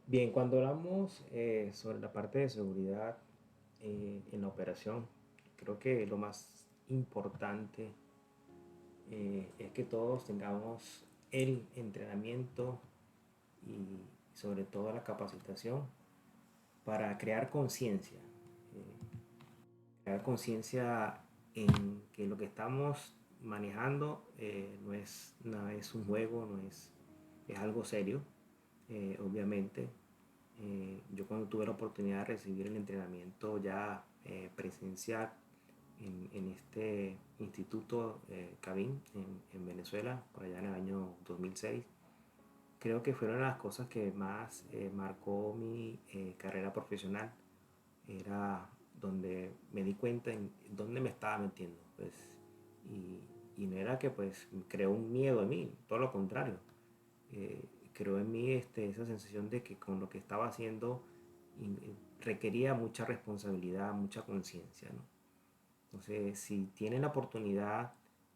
Bien, cuando hablamos sobre la parte de seguridad en la operación, creo que lo más importante es que todos tengamos el entrenamiento y sobre todo la capacitación para crear conciencia en que lo que estamos manejando no es un juego, es algo serio, obviamente. Yo cuando tuve la oportunidad de recibir el entrenamiento ya presencial en este instituto Cabin en Venezuela, por allá en el año 2006, creo que fueron las cosas que más marcó mi carrera profesional. Era donde me di cuenta en dónde me estaba metiendo, pues, y no era que pues creó un miedo en mí, todo lo contrario. eh, Creó en mí esa sensación de que con lo que estaba haciendo requería mucha responsabilidad, mucha conciencia, ¿no? Entonces, si tienen la oportunidad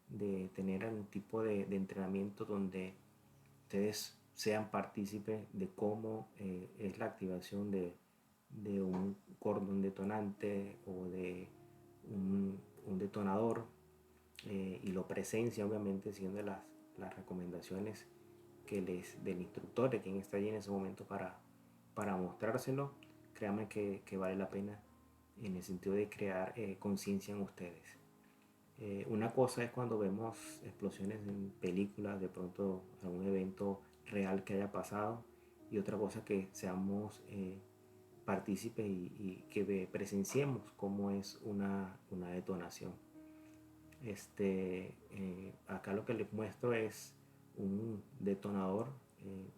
de tener un tipo de entrenamiento donde ustedes sean partícipes de cómo es la activación de un cordón detonante o de un detonador, y lo presencia obviamente siendo las recomendaciones del instructor, de quien está allí en ese momento para mostrárselo, créanme que vale la pena en el sentido de crear conciencia en ustedes. Una cosa es cuando vemos explosiones en películas, de pronto algún evento real que haya pasado, y otra cosa que seamos partícipes y que presenciemos cómo es una detonación. Acá lo que les muestro es un detonador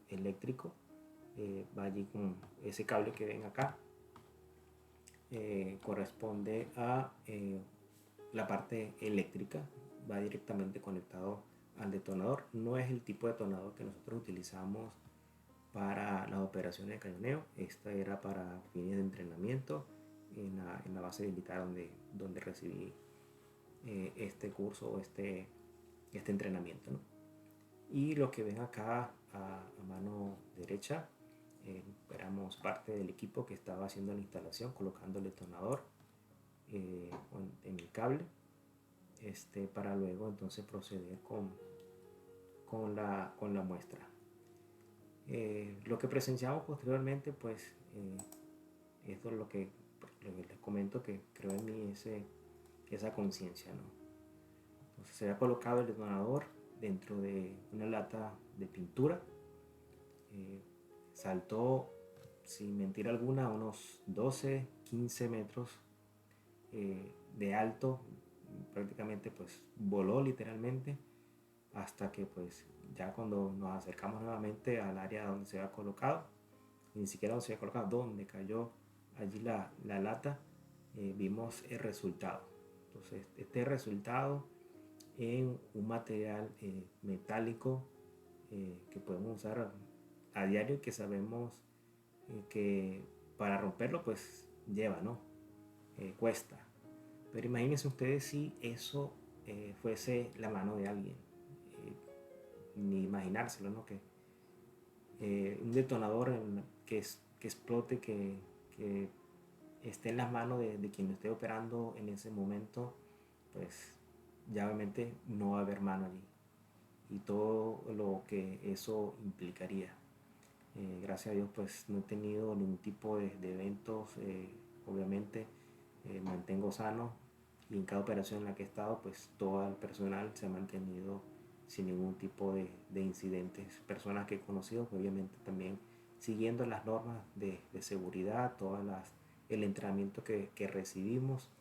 eléctrico. Va allí con ese cable que ven acá. Corresponde a la parte eléctrica, va directamente conectado al detonador. No es el tipo de detonador que nosotros utilizamos para las operaciones de cañoneo. Esta era para fines de entrenamiento en la base militar donde recibí este curso o este entrenamiento, ¿no? Y lo que ven acá a mano derecha, éramos parte del equipo que estaba haciendo la instalación, colocando el detonador en el cable, para luego entonces proceder con la muestra. Lo que presenciamos posteriormente, pues, esto es lo que les comento, que creo en mí esa conciencia, ¿no? Entonces se había colocado el detonador dentro de una lata de pintura. eh, Saltó, sin mentir alguna, unos 12 15 metros de alto, prácticamente pues voló literalmente, hasta que pues ya cuando nos acercamos nuevamente al área donde se había colocado, ni siquiera donde se había colocado, donde cayó allí la lata, vimos el resultado. Entonces este resultado en un material metálico que podemos usar a diario, que sabemos que para romperlo pues lleva, ¿no? Cuesta. Pero imagínense ustedes si eso fuese la mano de alguien. Ni imaginárselo, ¿no? Que un detonador que explote, que esté en las manos de quien lo esté operando en ese momento, pues ya obviamente no va a haber mano allí. Y todo lo que eso implicaría. Gracias a Dios pues no he tenido ningún tipo de eventos, obviamente mantengo sano, y en cada operación en la que he estado pues todo el personal se ha mantenido sin ningún tipo de incidentes. Personas que he conocido pues, obviamente también siguiendo las normas de seguridad, el entrenamiento que recibimos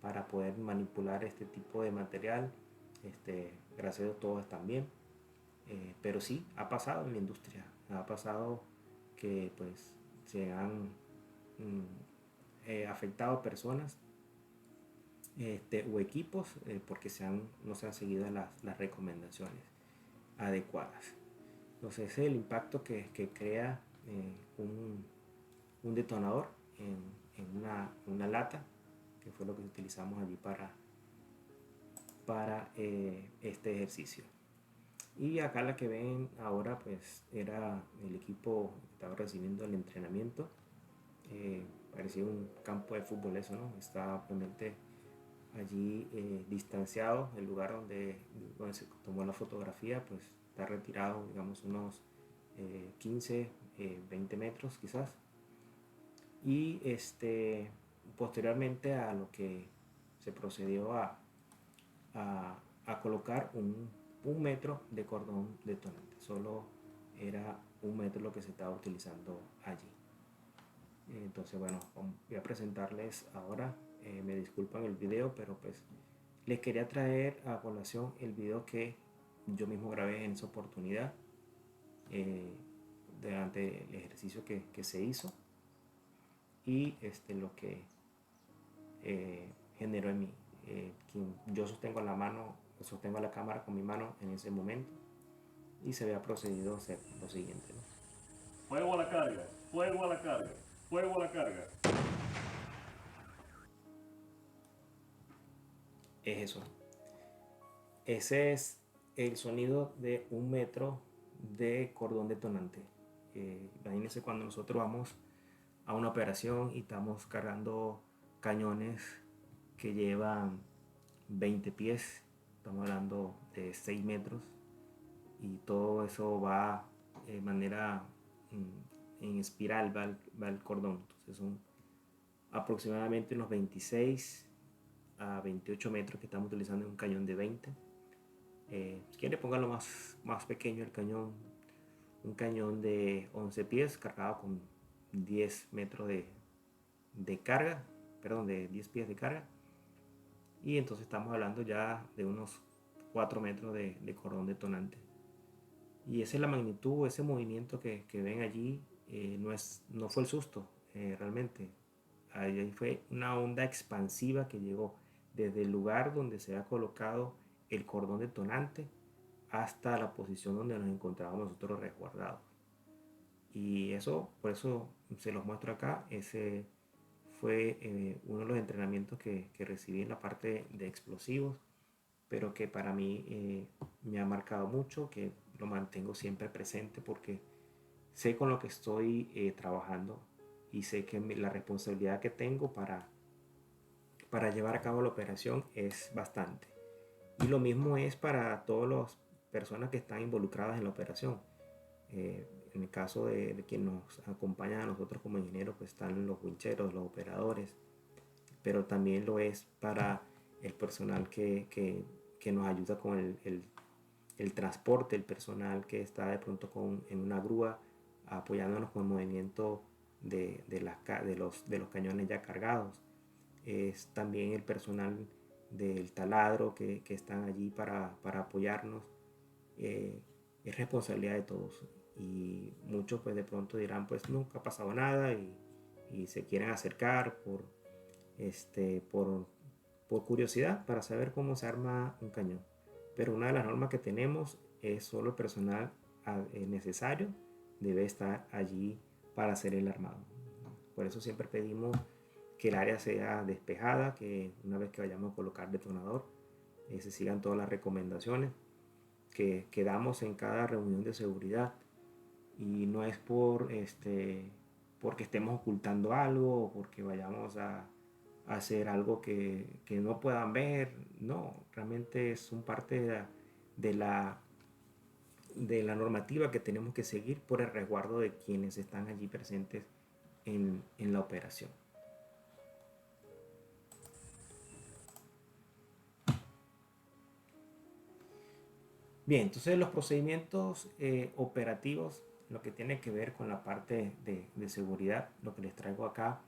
para poder manipular este tipo de material. Gracias a Dios todos están bien. Pero sí, ha pasado en la industria, ha pasado que pues se han afectado personas o equipos porque no se han seguido las recomendaciones adecuadas. Entonces ese es el impacto que crea un detonador en una lata, que fue lo que utilizamos allí para este ejercicio. Y acá la que ven ahora pues era el equipo que estaba recibiendo el entrenamiento. Parecía un campo de fútbol eso, ¿no? Está obviamente allí distanciado, el lugar donde se tomó la fotografía pues está retirado, digamos, unos 15, 20 metros quizás. Y posteriormente a lo que se procedió a colocar un metro de cordón detonante. Solo era un metro lo que se estaba utilizando allí. Entonces, bueno, voy a presentarles ahora. Me disculpan el video, pero pues les quería traer a colación el video que yo mismo grabé en esa oportunidad eh, durante el ejercicio que se hizo y lo que generó en mí. Yo sostengo la mano, sostengo la cámara con mi mano en ese momento y se había procedido a hacer lo siguiente, ¿no? Fuego a la carga, fuego a la carga, fuego a la carga. Es eso. Ese es el sonido de un metro de cordón detonante. Imagínense cuando nosotros vamos a una operación y estamos cargando cañones que llevan 20 pies, estamos hablando de 6 metros, y todo eso va de manera en espiral, va el cordón. Entonces son aproximadamente unos 26 a 28 metros que estamos utilizando en un cañón de 20. Si quiere póngalo más pequeño el cañón, un cañón de 11 pies cargado con 10 metros de carga, perdón, de 10 pies de carga. Y entonces estamos hablando ya de unos 4 metros de cordón detonante. Y esa es la magnitud, ese movimiento que ven allí, no fue el susto, realmente. Ahí fue una onda expansiva que llegó desde el lugar donde se ha colocado el cordón detonante hasta la posición donde nos encontrábamos nosotros resguardados. Y eso, por eso se los muestro acá. Ese fue uno de los entrenamientos que recibí en la parte de explosivos, pero que para mí me ha marcado mucho, que lo mantengo siempre presente porque sé con lo que estoy trabajando y sé que la responsabilidad que tengo para llevar a cabo la operación es bastante. Y lo mismo es para todas las personas que están involucradas en la operación. En el caso de quien nos acompaña a nosotros como ingenieros, pues están los wincheros, los operadores, pero también lo es para el personal que nos ayuda con el transporte, el personal que está de pronto en una grúa apoyándonos con el movimiento de los cañones ya cargados. Es también el personal del taladro que están allí para apoyarnos. Eh, es responsabilidad de todos y muchos pues de pronto dirán pues nunca ha pasado nada y se quieren acercar este, por, por curiosidad para saber cómo se arma un cañón. Pero una de las normas que tenemos es solo el personal necesario debe estar allí para hacer el armado. Por eso siempre pedimos que el área sea despejada, que una vez que vayamos a colocar detonador, se sigan todas las recomendaciones que damos en cada reunión de seguridad. Y no es porque estemos ocultando algo o porque vayamos a hacer algo que no puedan ver. No, realmente es un parte de la, de la normativa que tenemos que seguir por el resguardo de quienes están allí presentes en la operación. Bien, entonces los procedimientos operativos, lo que tiene que ver con la parte de seguridad, lo que les traigo acá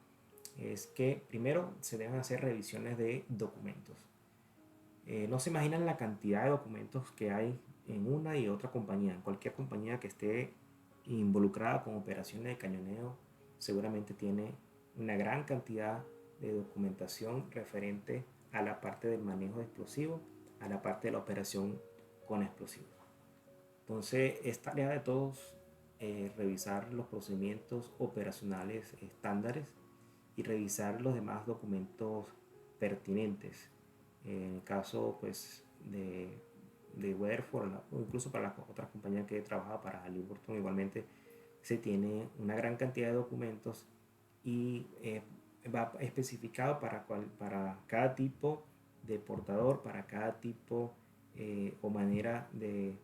es que primero se deben hacer revisiones de documentos. No se imaginan la cantidad de documentos que hay en una y otra compañía. En cualquier compañía que esté involucrada con operaciones de cañoneo, seguramente tiene una gran cantidad de documentación referente a la parte del manejo de explosivos, a la parte de la operación con explosivos. Entonces, es tarea de todos revisar los procedimientos operacionales estándares y revisar los demás documentos pertinentes. En el caso pues, de Weatherford o incluso para las otras compañías que he trabajado, para Halliburton igualmente, se tiene una gran cantidad de documentos y va especificado para cada tipo de portador, para cada tipo o manera de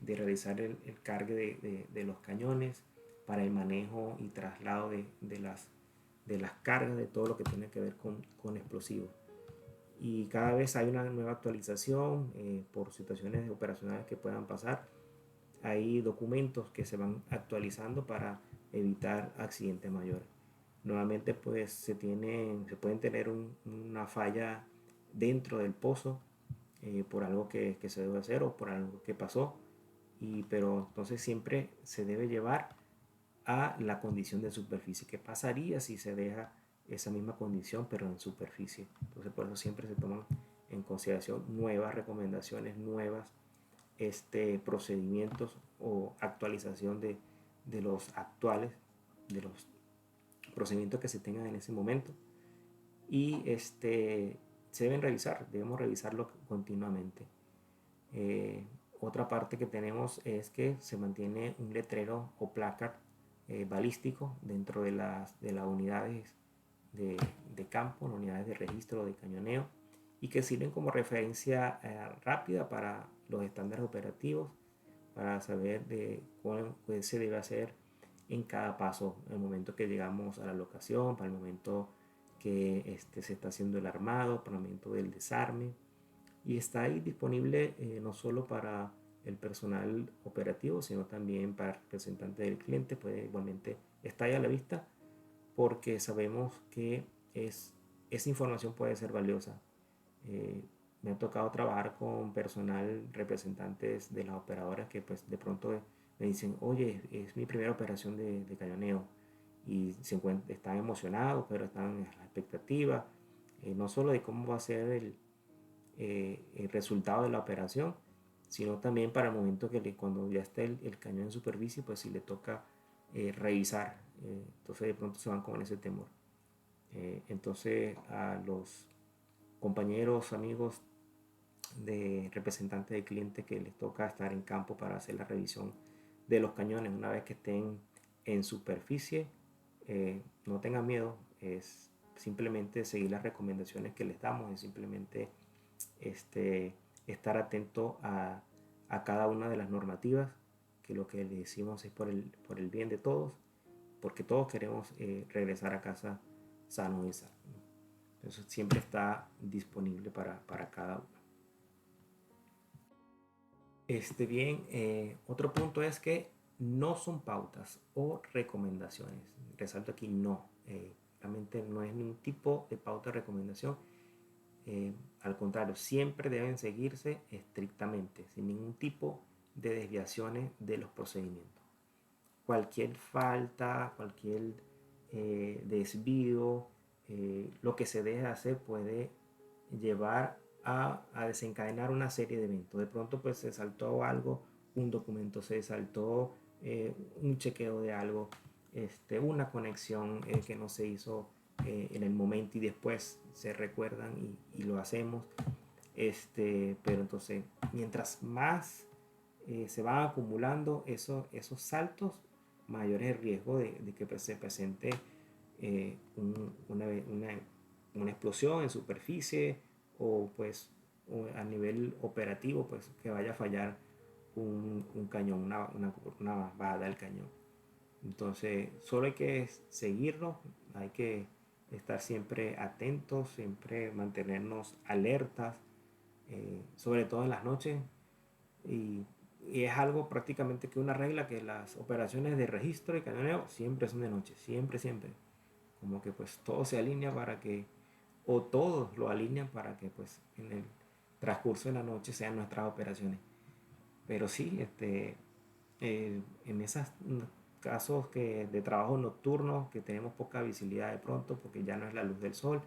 realizar el cargue de los cañones, para el manejo y traslado de las cargas, de todo lo que tiene que ver con explosivos. Y cada vez hay una nueva actualización por situaciones operacionales que puedan pasar. Hay documentos que se van actualizando para evitar accidentes mayores. Nuevamente pues se pueden tener una falla dentro del pozo por algo que se debe hacer o por algo que pasó, pero entonces siempre se debe llevar a la condición de superficie. ¿Qué pasaría si se deja esa misma condición pero en superficie? Entonces por eso siempre se toman en consideración nuevas recomendaciones, nuevas procedimientos o actualización de los actuales, de los procedimientos que se tengan en ese momento. Y se deben revisar, debemos revisarlo continuamente. Otra parte que tenemos es que se mantiene un letrero o placard balístico dentro de las unidades de campo, unidades de registro de cañoneo, y que sirven como referencia rápida para los estándares operativos, para saber de cuál se debe hacer en cada paso, en el momento que llegamos a la locación, para el momento que se está haciendo el armado, para el momento del desarme. Y está ahí disponible no solo para el personal operativo, sino también para el representante del cliente. Puede igualmente estar ahí a la vista, porque sabemos que esa información puede ser valiosa. Me ha tocado trabajar con personal, representantes de las operadoras que pues de pronto me dicen, oye, es mi primera operación de cañoneo, y están emocionados, pero están en la expectativa, no solo de cómo va a ser el resultado de la operación, sino también para el momento cuando ya esté el cañón en superficie, pues si le toca revisar, entonces de pronto se van con ese temor. Entonces a los compañeros, amigos de representantes de clientes que les toca estar en campo para hacer la revisión de los cañones una vez que estén en superficie, no tengan miedo, es simplemente seguir las recomendaciones que les damos, es simplemente estar atento a cada una de las normativas, que lo que le decimos es por el bien de todos, porque todos queremos regresar a casa sano y sano. Eso siempre está disponible para cada uno. Bien, otro punto es que no son pautas o recomendaciones. Resalto aquí no. Realmente no es ningún tipo de pauta o recomendación. Al contrario, siempre deben seguirse estrictamente, sin ningún tipo de desviaciones de los procedimientos. Cualquier falta, cualquier desvío, lo que se deje hacer puede llevar a desencadenar una serie de eventos. De pronto pues se saltó algo, un documento se saltó, un chequeo de algo, una conexión que no se hizo en el momento y después se recuerdan y lo hacemos. Pero entonces mientras más se van acumulando esos saltos, mayor es el riesgo de que se presente una explosión en superficie, o pues a nivel operativo pues que vaya a fallar un cañón, una bajada del cañón. Entonces solo hay que seguirlo, hay que estar siempre atentos, siempre mantenernos alertas, sobre todo en las noches, y, y es algo prácticamente que una regla, que las operaciones de registro y cañoneo siempre son de noche, siempre, siempre. Como que pues todo se alinea para que, o todos lo alinean para que pues en el transcurso de la noche sean nuestras operaciones. Pero sí, en esos casos de trabajo nocturno, que tenemos poca visibilidad de pronto porque ya no es la luz del sol,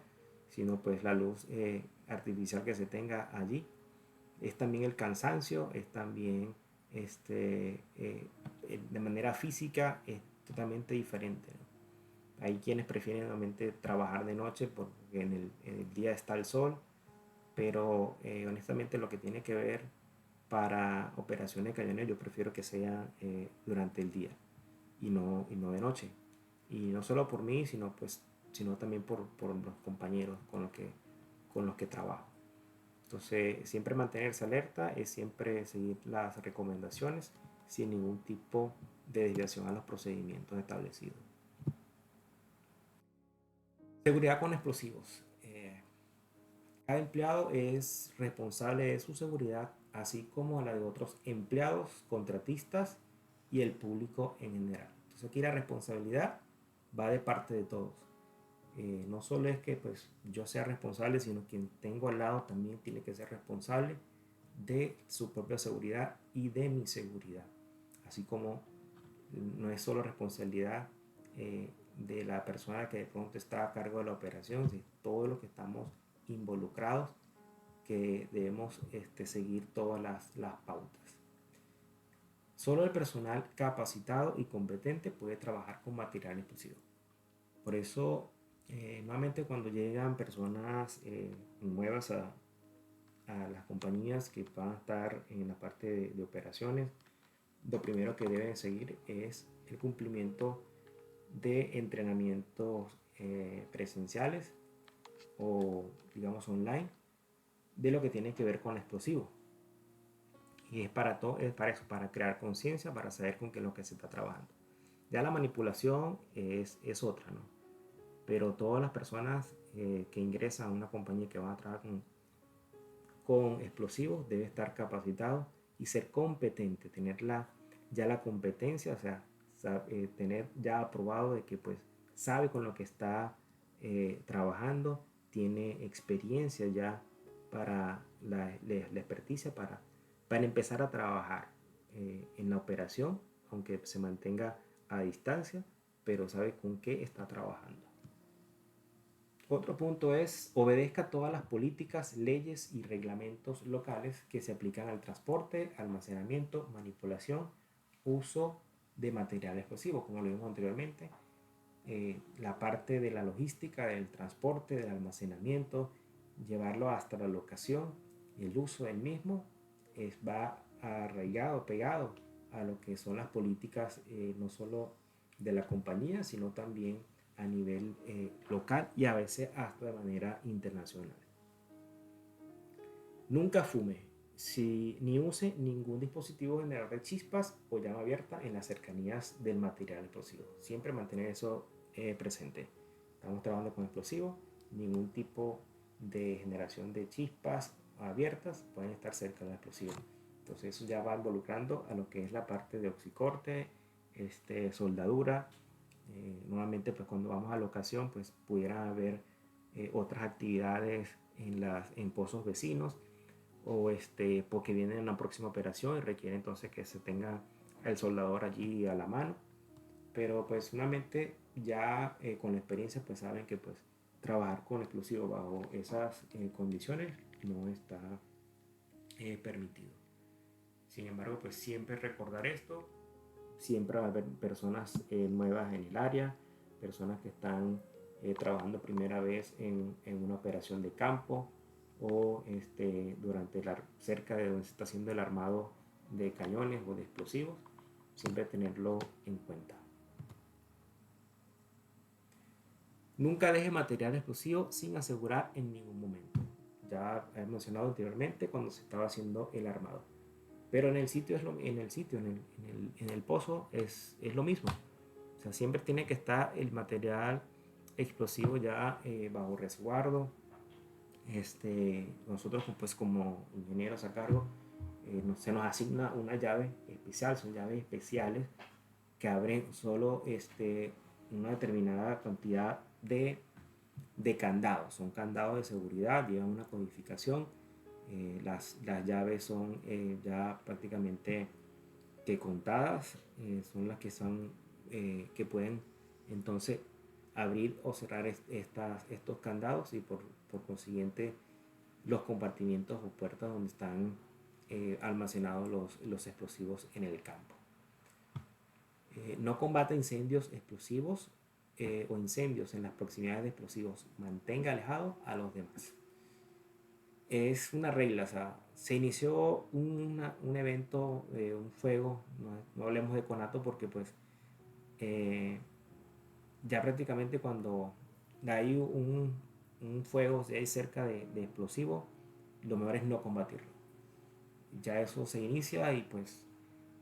sino pues la luz artificial que se tenga allí, es también el cansancio, es también de manera física es totalmente diferente, ¿no? Hay quienes prefieren realmente trabajar de noche porque en el día está el sol, pero honestamente lo que tiene que ver para operaciones de cañones yo prefiero que sean durante el día y no de noche. Y no solo por mí, sino también por los compañeros con los que trabajo. Entonces, siempre mantenerse alerta es siempre seguir las recomendaciones sin ningún tipo de desviación a los procedimientos establecidos. Seguridad con explosivos. Cada empleado es responsable de su seguridad, así como la de otros empleados, contratistas y el público en general. Entonces aquí la responsabilidad va de parte de todos. No solo es que pues yo sea responsable, sino quien tengo al lado también tiene que ser responsable de su propia seguridad y de mi seguridad. Así como no es solo responsabilidad de la persona que de pronto está a cargo de la operación, sino todos los que estamos involucrados que debemos seguir todas las pautas. Solo el personal capacitado y competente puede trabajar con material explosivo. Por eso, nuevamente cuando llegan personas nuevas a las compañías que van a estar en la parte de operaciones, lo primero que deben seguir es el cumplimiento de entrenamientos presenciales o digamos online de lo que tiene que ver con el explosivo. Y es para todo, es para eso, para crear conciencia, para saber con qué es lo que se está trabajando. Ya la manipulación es otra, ¿no? Pero todas las personas que ingresan a una compañía que van a trabajar con explosivos deben estar capacitados y ser competentes, tener ya la competencia, o sea, tener ya aprobado de que pues sabe con lo que está trabajando, tiene experiencia ya para la experticia para empezar a trabajar en la operación, aunque se mantenga a distancia, pero sabe con qué está trabajando. Otro punto es obedezca todas las políticas, leyes y reglamentos locales que se aplican al transporte, almacenamiento, manipulación, uso de material explosivo, como lo vimos anteriormente. La parte de la logística, del transporte, del almacenamiento, llevarlo hasta la locación y el uso del mismo va arraigado, pegado a lo que son las políticas no solo de la compañía, sino también a nivel local y a veces hasta de manera internacional. Nunca fume, ni use ningún dispositivo generador de chispas o llama abierta en las cercanías del material explosivo. Siempre mantener eso presente. Estamos trabajando con explosivos, ningún tipo de generación de chispas abiertas pueden estar cerca del explosivo. Entonces eso ya va involucrando a lo que es la parte de oxicorte, soldadura. Nuevamente pues cuando vamos a locación pues pudiera haber otras actividades en pozos vecinos o porque viene una próxima operación y requiere entonces que se tenga el soldador allí a la mano, pero pues nuevamente ya con la experiencia pues saben que pues trabajar con explosivos bajo esas condiciones no está permitido. Sin embargo pues siempre recordar esto. Siempre va a haber personas nuevas en el área, personas que están trabajando primera vez en una operación de campo o cerca de donde se está haciendo el armado de cañones o de explosivos. Siempre tenerlo en cuenta. Nunca deje material explosivo sin asegurar en ningún momento. Ya he mencionado anteriormente cuando se estaba haciendo el armado. Pero en el sitio, en el pozo es lo mismo. O sea, siempre tiene que estar el material explosivo ya bajo resguardo. Nosotros pues como ingenieros a cargo se nos asigna una llave especial, son llaves especiales que abren solo una determinada cantidad de candados. Son candados de seguridad, llevan una codificación. Las llaves son ya prácticamente que contadas, son las que son que pueden entonces abrir o cerrar estos candados y por consiguiente los compartimientos o puertas donde están almacenados los explosivos en el campo. No combate incendios explosivos o incendios en las proximidades de explosivos. Mantenga alejado a los demás. es una regla, o sea, se inició un evento, un fuego, no hablemos de conato porque pues eh, ya prácticamente cuando hay un fuego, si hay cerca de explosivo, lo mejor es no combatirlo. Ya eso se inicia y pues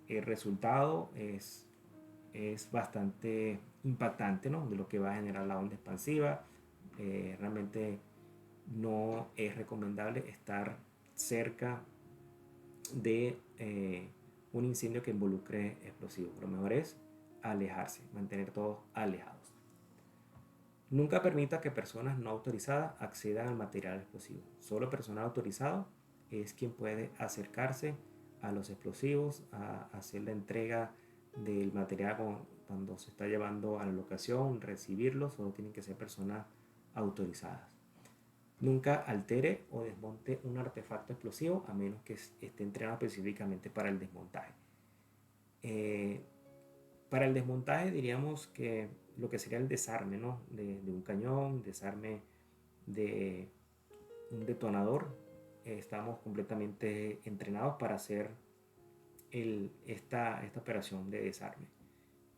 el resultado es bastante impactante, ¿no? De lo que va a generar la onda expansiva. Realmente no es recomendable estar cerca de un incendio que involucre explosivos. Lo mejor es alejarse, mantener todos alejados. Nunca permita que personas no autorizadas accedan al material explosivo. Solo personal autorizado es quien puede acercarse a los explosivos, a hacer la entrega del material cuando se está llevando a la locación, recibirlo. Solo tienen que ser personas autorizadas. Nunca altere o desmonte un artefacto explosivo a menos que esté entrenado específicamente para el desmontaje. Eh, para el desmontaje diríamos que lo que sería el desarme, ¿no? de un cañón, desarme de un detonador. Estamos completamente entrenados para hacer esta operación de desarme.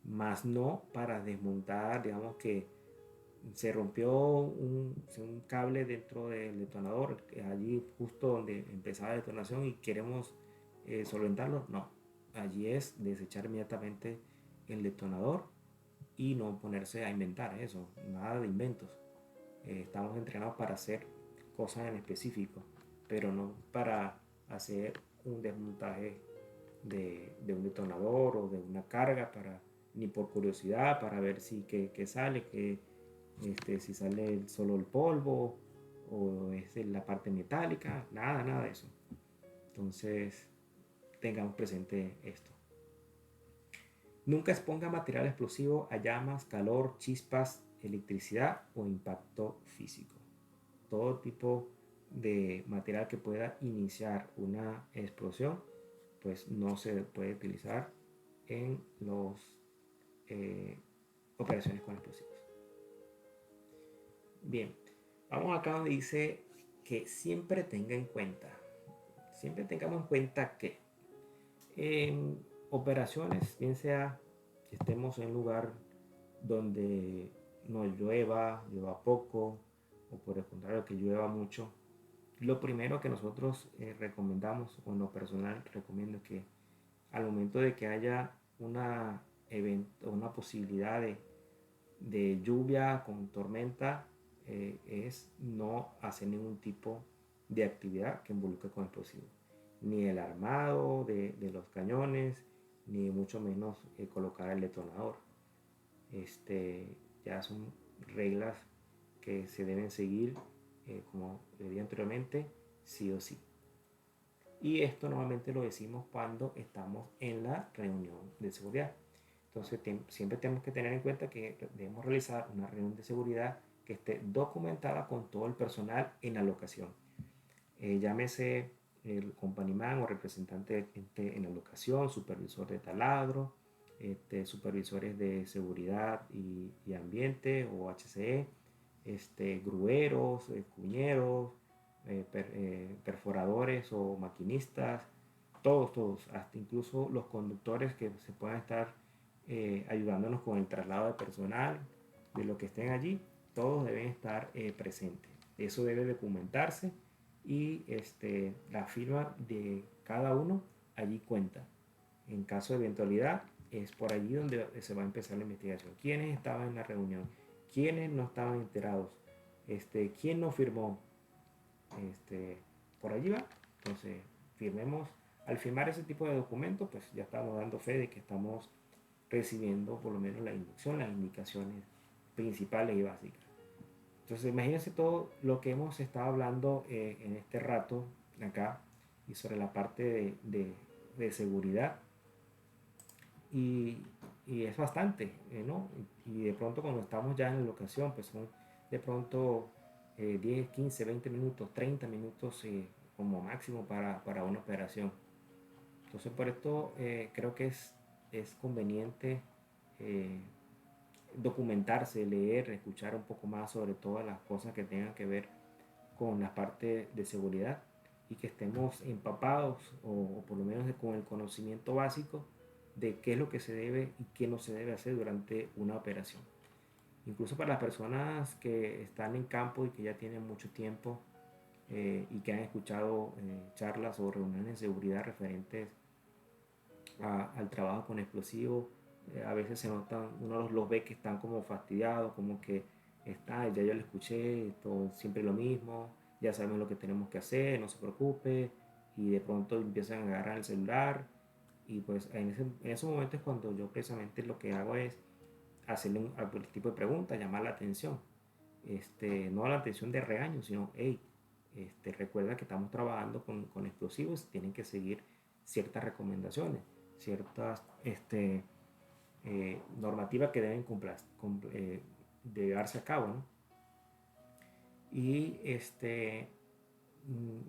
Más no para desmontar, digamos que se rompió un cable dentro del detonador, allí justo donde empezaba la detonación y queremos solventarlo. No, allí es desechar inmediatamente el detonador y no ponerse a inventar eso, nada de inventos. Estamos entrenados para hacer cosas en específico, pero no para hacer un desmontaje de un detonador o de una carga, ni por curiosidad para ver si que sale, si sale solo el polvo o es la parte metálica, nada de eso. Entonces tengamos presente esto. Nunca exponga material explosivo a llamas, calor, chispas, electricidad o impacto físico. Todo tipo de material que pueda iniciar una explosión, pues no se puede utilizar en las operaciones con explosivos. Bien, vamos acá donde dice que siempre tengamos en cuenta que en operaciones, bien sea que estemos en un lugar donde no llueva poco, o por el contrario que llueva mucho, lo primero que nosotros recomendamos, o en lo personal recomiendo que al momento de que haya una posibilidad de lluvia con tormenta, es no hacer ningún tipo de actividad que involucre con explosivos, ni el armado de los cañones, ni mucho menos colocar el detonador. Ya son reglas que se deben seguir, como le dije anteriormente, sí o sí. Y esto normalmente lo decimos cuando estamos en la reunión de seguridad. Entonces siempre tenemos que tener en cuenta que debemos realizar una reunión de seguridad que esté documentada con todo el personal en la locación. Llámese el companyman o representante en la locación, supervisor de taladro, supervisores de seguridad y ambiente o HCE, grueros, cuñeros, perforadores o maquinistas, todos, hasta incluso los conductores que se puedan estar ayudándonos con el traslado de personal, de lo que estén allí, todos deben estar presentes. Eso debe documentarse y la firma de cada uno allí cuenta. En caso de eventualidad, es por allí donde se va a empezar la investigación. ¿Quiénes estaban en la reunión? ¿Quiénes no estaban enterados? ¿Quién no firmó? Por allí va. Entonces, firmemos. Al firmar ese tipo de documentos, pues ya estamos dando fe de que estamos recibiendo por lo menos la inducción, las indicaciones principales y básicas. Entonces, imagínense todo lo que hemos estado hablando en este rato acá y sobre la parte de seguridad. Y, y es bastante, ¿no? Y de pronto cuando estamos ya en la locación, pues son de pronto 10, 15, 20 minutos, 30 minutos como máximo para una operación. Entonces por esto creo que es conveniente eh, documentarse, leer, escuchar un poco más sobre todas las cosas que tengan que ver con la parte de seguridad y que estemos empapados o por lo menos con el conocimiento básico de qué es lo que se debe y qué no se debe hacer durante una operación. Incluso para las personas que están en campo y que ya tienen mucho tiempo y que han escuchado charlas o reuniones de seguridad referentes al trabajo con explosivos, a veces se notan, uno los ve que están como fastidiados, como que está, ya yo lo escuché, esto siempre lo mismo, ya sabemos lo que tenemos que hacer, no se preocupe, y de pronto empiezan a agarrar el celular, y pues en esos momentos es cuando yo precisamente lo que hago es hacerle algún tipo de pregunta, llamar la atención, no la atención de regaño, sino, hey, recuerda que estamos trabajando con explosivos, tienen que seguir ciertas recomendaciones, ciertas normativas que deben de llevarse a cabo, ¿no? Y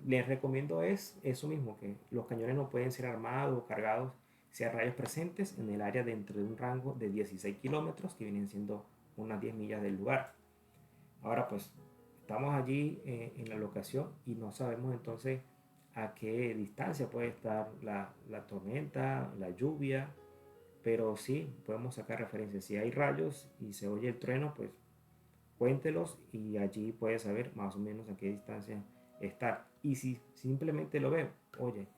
les recomiendo es eso mismo, que los cañones no pueden ser armados o cargados si hay rayos presentes en el área dentro de un rango de 16 kilómetros, que vienen siendo unas 10 millas del lugar. Ahora pues estamos allí en la locación y no sabemos entonces a qué distancia puede estar la tormenta, la lluvia, pero sí podemos sacar referencias. Si hay rayos y se oye el trueno, pues cuéntelos y allí puede saber más o menos a qué distancia estar. Y si simplemente lo veo, oye,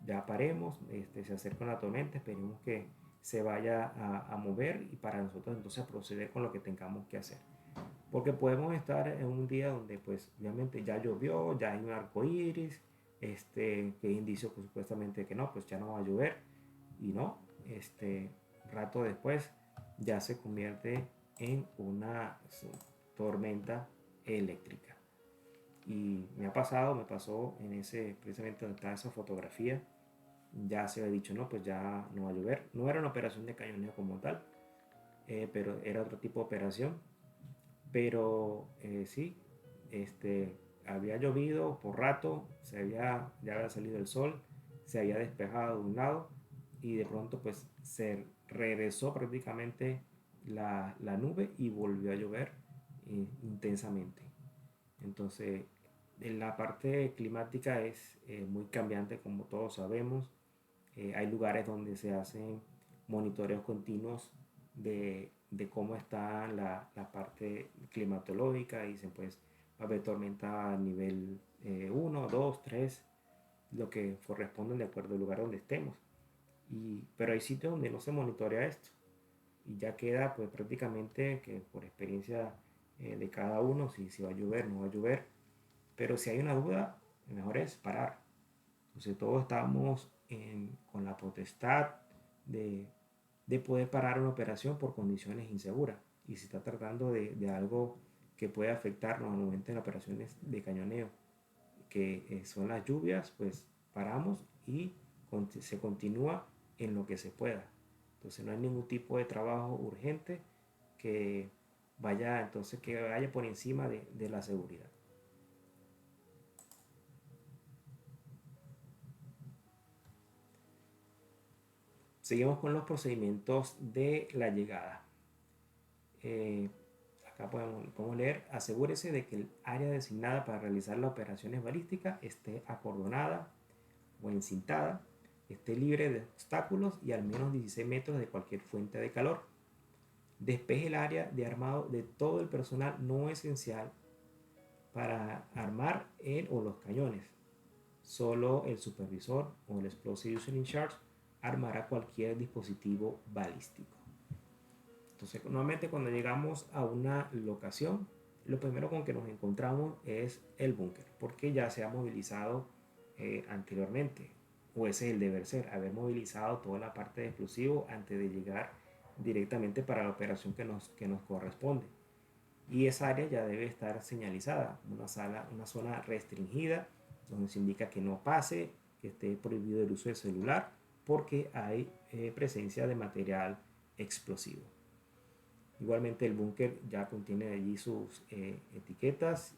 ya paremos, se acerca una tormenta, esperemos que se vaya a mover y para nosotros entonces proceder con lo que tengamos que hacer. Porque podemos estar en un día donde pues obviamente ya llovió, ya hay un arco iris, que es indicio pues, supuestamente que no, pues ya no va a llover y no, rato después ya se convierte en una tormenta eléctrica. Y me pasó en ese, precisamente donde está esa fotografía, ya se había dicho, no, pues ya no va a llover. No era una operación de cañoneo como tal, pero era otro tipo de operación. Pero sí, había llovido por rato, ya había salido el sol, se había despejado de un lado y de pronto pues se regresó prácticamente la nube y volvió a llover intensamente. Entonces, la parte climática es muy cambiante como todos sabemos. Hay lugares donde se hacen monitoreos continuos de cómo está la parte climatológica y dicen pues va a haber tormenta a nivel 1, 2, 3, lo que corresponde de acuerdo al lugar donde estemos. Pero hay sitios donde no se monitorea esto y ya queda pues prácticamente que por experiencia de cada uno si va a llover, no va a llover, pero si hay una duda, lo mejor es parar. Entonces todos estamos con la potestad de, de poder parar una operación por condiciones inseguras. Y se está tratando de algo que puede afectarnos al momento en operaciones de cañoneo, que son las lluvias, pues paramos y se continúa en lo que se pueda. Entonces no hay ningún tipo de trabajo urgente que que vaya por encima de la seguridad. Seguimos con los procedimientos de la llegada. Acá podemos leer, asegúrese de que el área designada para realizar las operaciones balísticas esté acordonada o encintada, esté libre de obstáculos y al menos 16 metros de cualquier fuente de calor. Despeje el área de armado de todo el personal no esencial para armar el o los cañones. Solo el supervisor o el explosive user in charge armará cualquier dispositivo balístico. Entonces, normalmente cuando llegamos a una locación, lo primero con que nos encontramos es el búnker, porque ya se ha movilizado anteriormente, o ese es el deber ser, haber movilizado toda la parte de explosivo antes de llegar directamente para la operación que nos corresponde. Y esa área ya debe estar señalizada, una zona restringida, donde se indica que no pase, que esté prohibido el uso del celular, porque hay presencia de material explosivo. Igualmente el búnker ya contiene allí sus etiquetas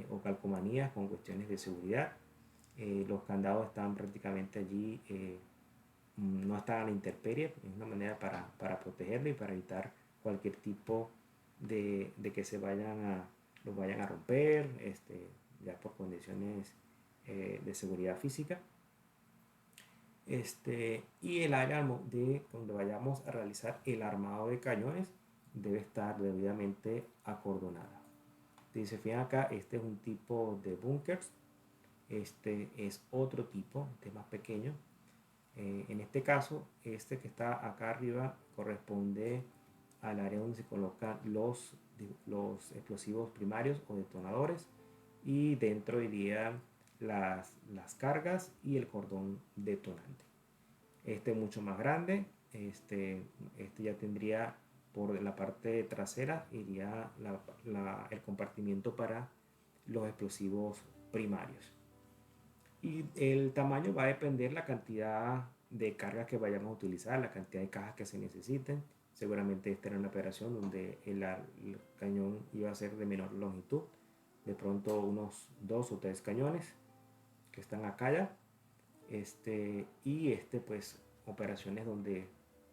o calcomanías con cuestiones de seguridad. Los candados están prácticamente allí, no están a la intemperie, es una manera para protegerlo y para evitar cualquier tipo de que los vayan a romper, ya por condiciones de seguridad física. Y el área de donde vayamos a realizar el armado de cañones debe estar debidamente acordonada. Si se fijan acá, este es un tipo de bunkers, este es otro tipo, este es más pequeño. En este caso, este que está acá arriba corresponde al área donde se colocan los explosivos primarios o detonadores, y dentro irían las cargas y el cordón detonante. Este es mucho más grande, este ya tendría por la parte trasera, iría el compartimiento para los explosivos primarios. Y el tamaño va a depender la cantidad de cargas que vayamos a utilizar, la cantidad de cajas que se necesiten. Seguramente esta era una operación donde el cañón iba a ser de menor longitud, de pronto unos 2 o 3 cañones que están acá ya. Y pues operaciones donde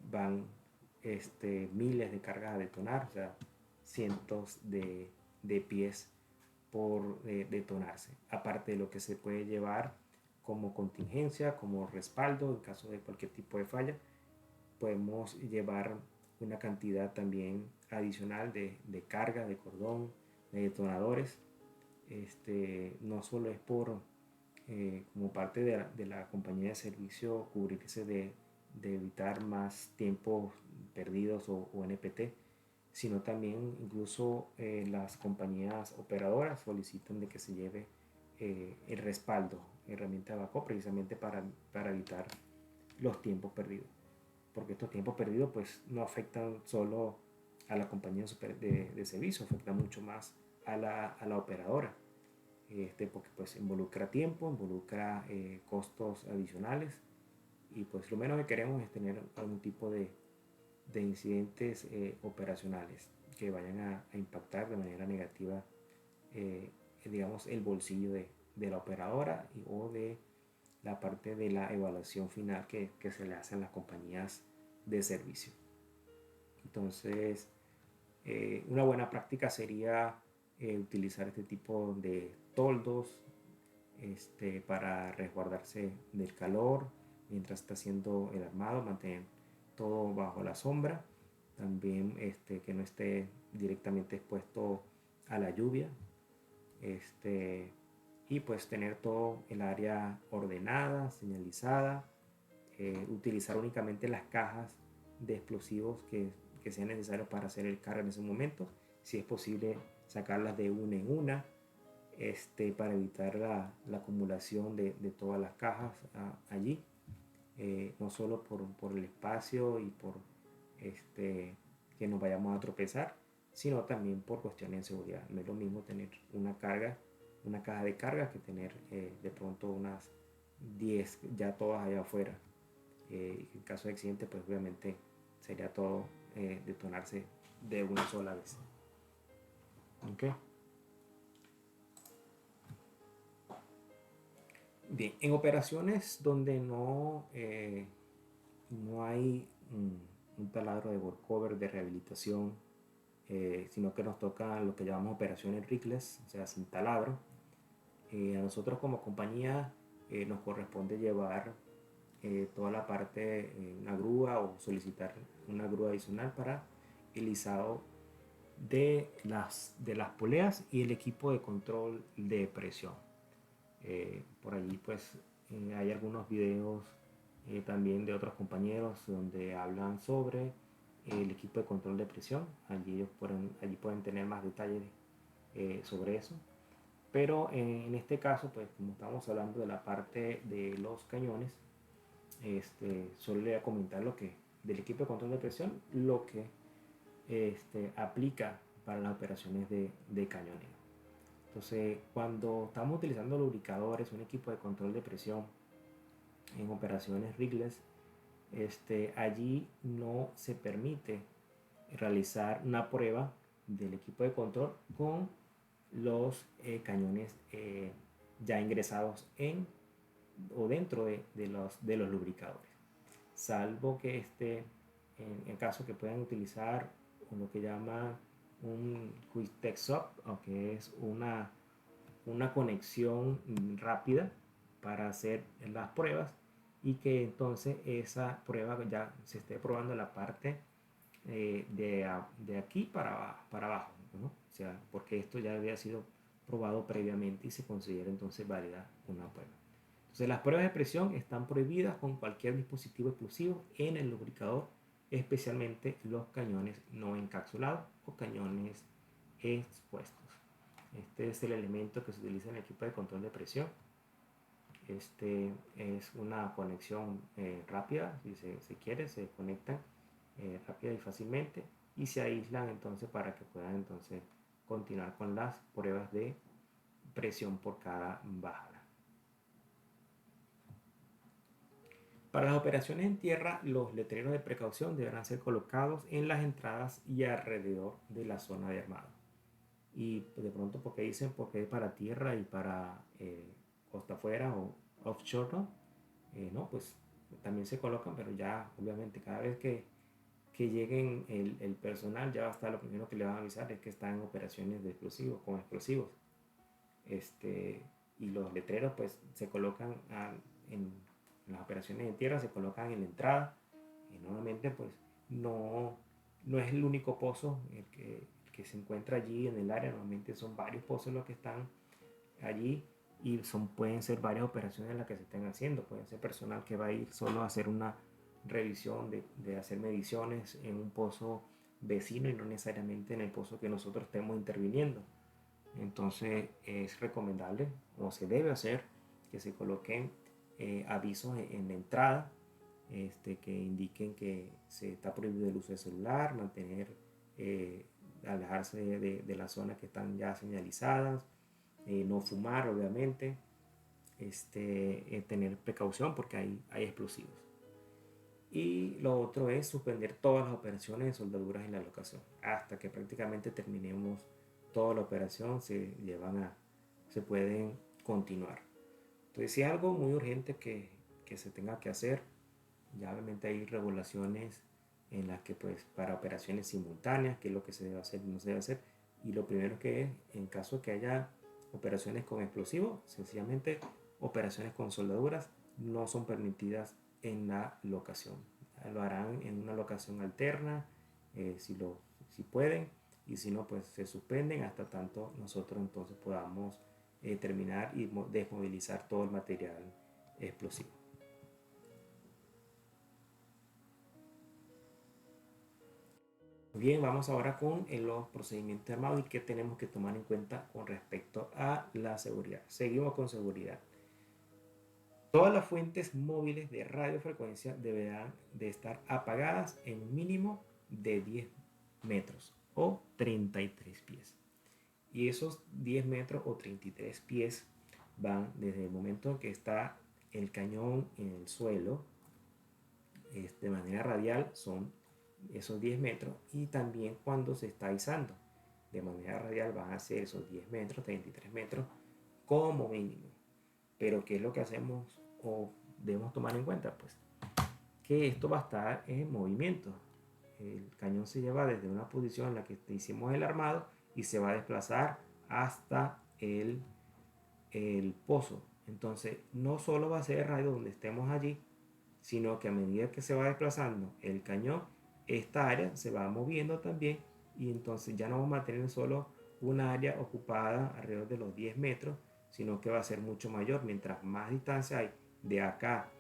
van miles de cargas a detonar, o sea, cientos de pies por detonarse, aparte de lo que se puede llevar como contingencia, como respaldo en caso de cualquier tipo de falla. Podemos llevar una cantidad también adicional de carga, de cordón, de detonadores. No solo es por como parte de la compañía de servicio cubrirse de evitar más tiempos perdidos o NPT, sino también incluso las compañías operadoras solicitan de que se lleve el respaldo, herramienta de backup, precisamente para evitar los tiempos perdidos. Porque estos tiempos perdidos pues no afectan solo a la compañía de servicio, afectan mucho más a la operadora. Porque pues involucra tiempo, involucra costos adicionales, y pues lo menos que queremos es tener algún tipo de incidentes operacionales que vayan a impactar de manera negativa, digamos, el bolsillo de la operadora o de la parte de la evaluación final que se le hace en las compañías de servicio. Entonces, una buena práctica sería utilizar este tipo de toldos para resguardarse del calor mientras está haciendo el armado, mantener todo bajo la sombra, también que no esté directamente expuesto a la lluvia, y pues tener todo el área ordenada, señalizada, utilizar únicamente las cajas de explosivos que sean necesarios para hacer el carga en ese momento, si es posible sacarlas de una en una, para evitar la acumulación de todas las cajas allí, no solo por el espacio y por que nos vayamos a tropezar, sino también por cuestiones de seguridad. No es lo mismo tener una caja de carga que tener de pronto unas 10 ya todas allá afuera. En caso de accidente, pues obviamente sería todo detonarse de una sola vez. Okay. Bien, en operaciones donde no hay un taladro de workover, de rehabilitación, sino que nos toca lo que llamamos operaciones rigless, o sea, sin taladro, a nosotros como compañía nos corresponde llevar toda la parte en una grúa o solicitar una grúa adicional para el izado de las poleas y el equipo de control de presión. Por allí pues hay algunos videos también de otros compañeros donde hablan sobre el equipo de control de presión. Allí pueden tener más detalles sobre eso. Pero en este caso, pues como estamos hablando de la parte de los cañones, solo le voy a comentar del equipo de control de presión, lo que aplica para las operaciones de cañoneo. Entonces, cuando estamos utilizando lubricadores, un equipo de control de presión en operaciones rigless, allí no se permite realizar una prueba del equipo de control con los cañones ya ingresados en o dentro de los lubricadores, salvo que en el caso que puedan utilizar lo que llama un quick tech sub, que es una conexión rápida para hacer las pruebas y que entonces esa prueba ya se esté probando la parte de aquí para abajo, ¿no? O sea, porque esto ya había sido probado previamente y se considera entonces válida una prueba. Entonces las pruebas de presión están prohibidas con cualquier dispositivo explosivo en el lubricador, especialmente los cañones no encapsulados o cañones expuestos. Este es el elemento que se utiliza en el equipo de control de presión. Este es una conexión rápida, si se quiere, se conectan rápida y fácilmente y se aíslan entonces para que puedan entonces continuar con las pruebas de presión por cada bajada. Para las operaciones en tierra, los letreros de precaución deberán ser colocados en las entradas y alrededor de la zona de armado. Y de pronto, ¿por qué dicen? Porque es para tierra y para costa afuera o offshore, ¿no? No, pues también se colocan, pero ya obviamente cada vez que lleguen el personal ya va a estar, lo primero que le van a avisar es que están en operaciones de explosivos, con explosivos. Y los letreros pues se colocan en las operaciones de tierra, se colocan en la entrada. Y normalmente pues no es el único pozo el que se encuentra allí en el área, normalmente son varios pozos los que están allí y pueden ser varias operaciones las que se estén haciendo. Pueden ser personal que va a ir solo a hacer una revisión de hacer mediciones en un pozo vecino y no necesariamente en el pozo que nosotros estemos interviniendo. Entonces es recomendable o se debe hacer que se coloquen avisos en la entrada que indiquen que se está prohibido el uso de celular, mantener, alejarse de las zonas que están ya señalizadas, no fumar obviamente, tener precaución porque hay explosivos. Y lo otro es suspender todas las operaciones de soldaduras en la locación hasta que prácticamente terminemos toda la operación, se pueden continuar. Entonces, si es algo muy urgente que se tenga que hacer, ya obviamente hay regulaciones en las que pues para operaciones simultáneas, qué es lo que se debe hacer y no se debe hacer. Y lo primero que es, en caso que haya operaciones con explosivos, sencillamente operaciones con soldaduras no son permitidas en la locación. Lo harán en una locación alterna, si pueden, y si no, pues se suspenden hasta tanto nosotros entonces podamos terminar y desmovilizar todo el material explosivo. Bien, vamos ahora con los procedimientos armados y qué tenemos que tomar en cuenta con respecto a la seguridad. Seguimos con seguridad. Todas las fuentes móviles de radiofrecuencia deberán de estar apagadas en un mínimo de 10 metros o 33 pies. Y esos 10 metros o 33 pies van desde el momento en que está el cañón en el suelo, de manera radial son esos 10 metros, y también cuando se está izando de manera radial van a ser esos 10 metros, 33 metros como mínimo. Pero ¿qué es lo que hacemos o debemos tomar en cuenta? Pues que esto va a estar en movimiento. El cañón se lleva desde una posición en la que hicimos el armado y se va a desplazar hasta el pozo. Entonces no solo va a ser radio donde estemos allí, sino que a medida que se va desplazando el cañón, esta área se va moviendo también y entonces ya no vamos a tener solo una área ocupada alrededor de los 10 metros, sino que va a ser mucho mayor. Mientras más distancia hay de acá,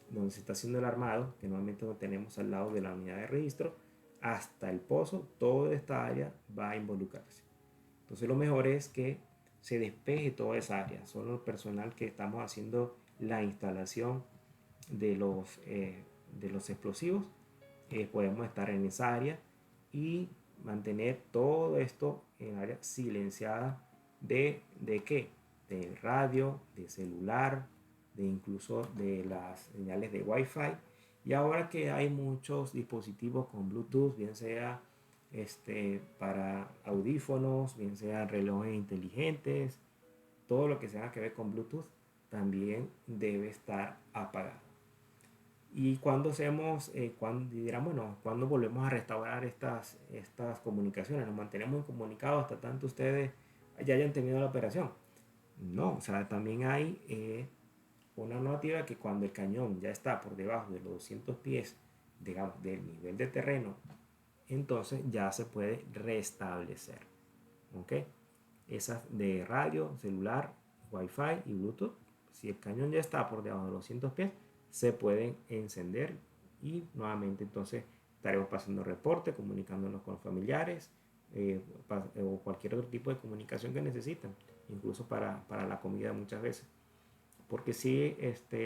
donde se está haciendo el armado, que normalmente lo tenemos al lado de la unidad de registro, hasta el pozo, toda esta área va a involucrarse. Entonces lo mejor es que se despeje toda esa área. Solo el personal que estamos haciendo la instalación de los explosivos, podemos estar en esa área y mantener todo esto en área silenciada de qué, de radio, de celular, de incluso de las señales de Wi-Fi. Y ahora que hay muchos dispositivos con Bluetooth, bien sea para audífonos, bien sea relojes inteligentes, todo lo que tenga que ver con Bluetooth también debe estar apagado. Y cuando cuando volvemos a restaurar estas comunicaciones, nos mantenemos comunicados hasta tanto ustedes ya hayan tenido la operación. No, o sea, también hay una normativa que cuando el cañón ya está por debajo de los 200 pies, digamos, del nivel de terreno, entonces ya se puede restablecer. ¿Ok? Esas de radio, celular, Wi-Fi y Bluetooth, si el cañón ya está por debajo de los 200 pies, se pueden encender y nuevamente entonces estaremos pasando reporte, comunicándonos con familiares o cualquier otro tipo de comunicación que necesiten, incluso para la comida muchas veces. Porque si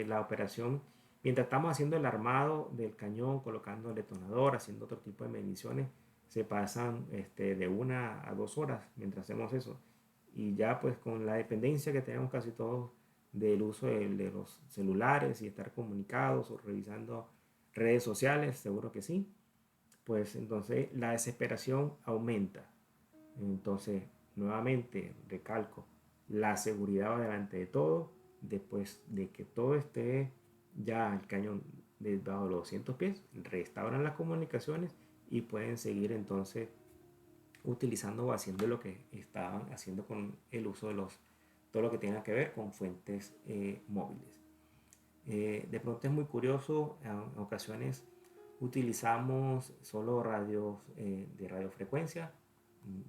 la operación, mientras estamos haciendo el armado del cañón, colocando el detonador, haciendo otro tipo de mediciones, se pasan de 1 a 2 horas mientras hacemos eso. Y ya pues con la dependencia que tenemos casi todos del uso de los celulares y estar comunicados o revisando redes sociales, seguro que sí, pues entonces la desesperación aumenta. Entonces, nuevamente, recalco, la seguridad va delante de todo. Después de que todo esté ya el cañón debajo de los 200 pies, restauran las comunicaciones y pueden seguir entonces utilizando o haciendo lo que estaban haciendo con el uso de todo lo que tenga que ver con fuentes móviles. De pronto es muy curioso, en ocasiones utilizamos solo radios de radiofrecuencia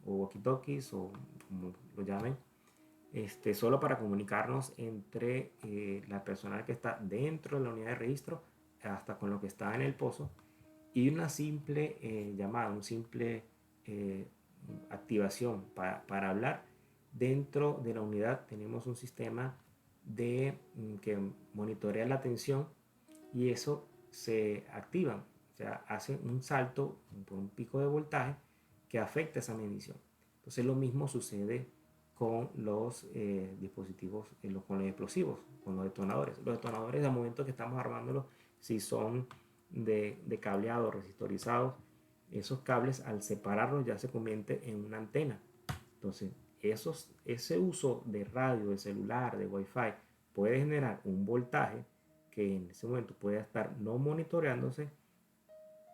o walkie-talkies o como lo llamen, solo para comunicarnos entre la personal que está dentro de la unidad de registro hasta con lo que está en el pozo y una simple llamada, un simple eh, activación para hablar. Dentro de la unidad tenemos un sistema que monitorea la tensión y eso se activa, o sea, hace un salto por un pico de voltaje que afecta esa medición. Entonces lo mismo sucede con los dispositivos, con los explosivos, con los detonadores. Los detonadores, al momento que estamos armándolos, si son de cableado resistorizados, esos cables al separarlos ya se convierte en una antena. Entonces, ese uso de radio, de celular, de Wi-Fi puede generar un voltaje que en ese momento puede estar no monitoreándose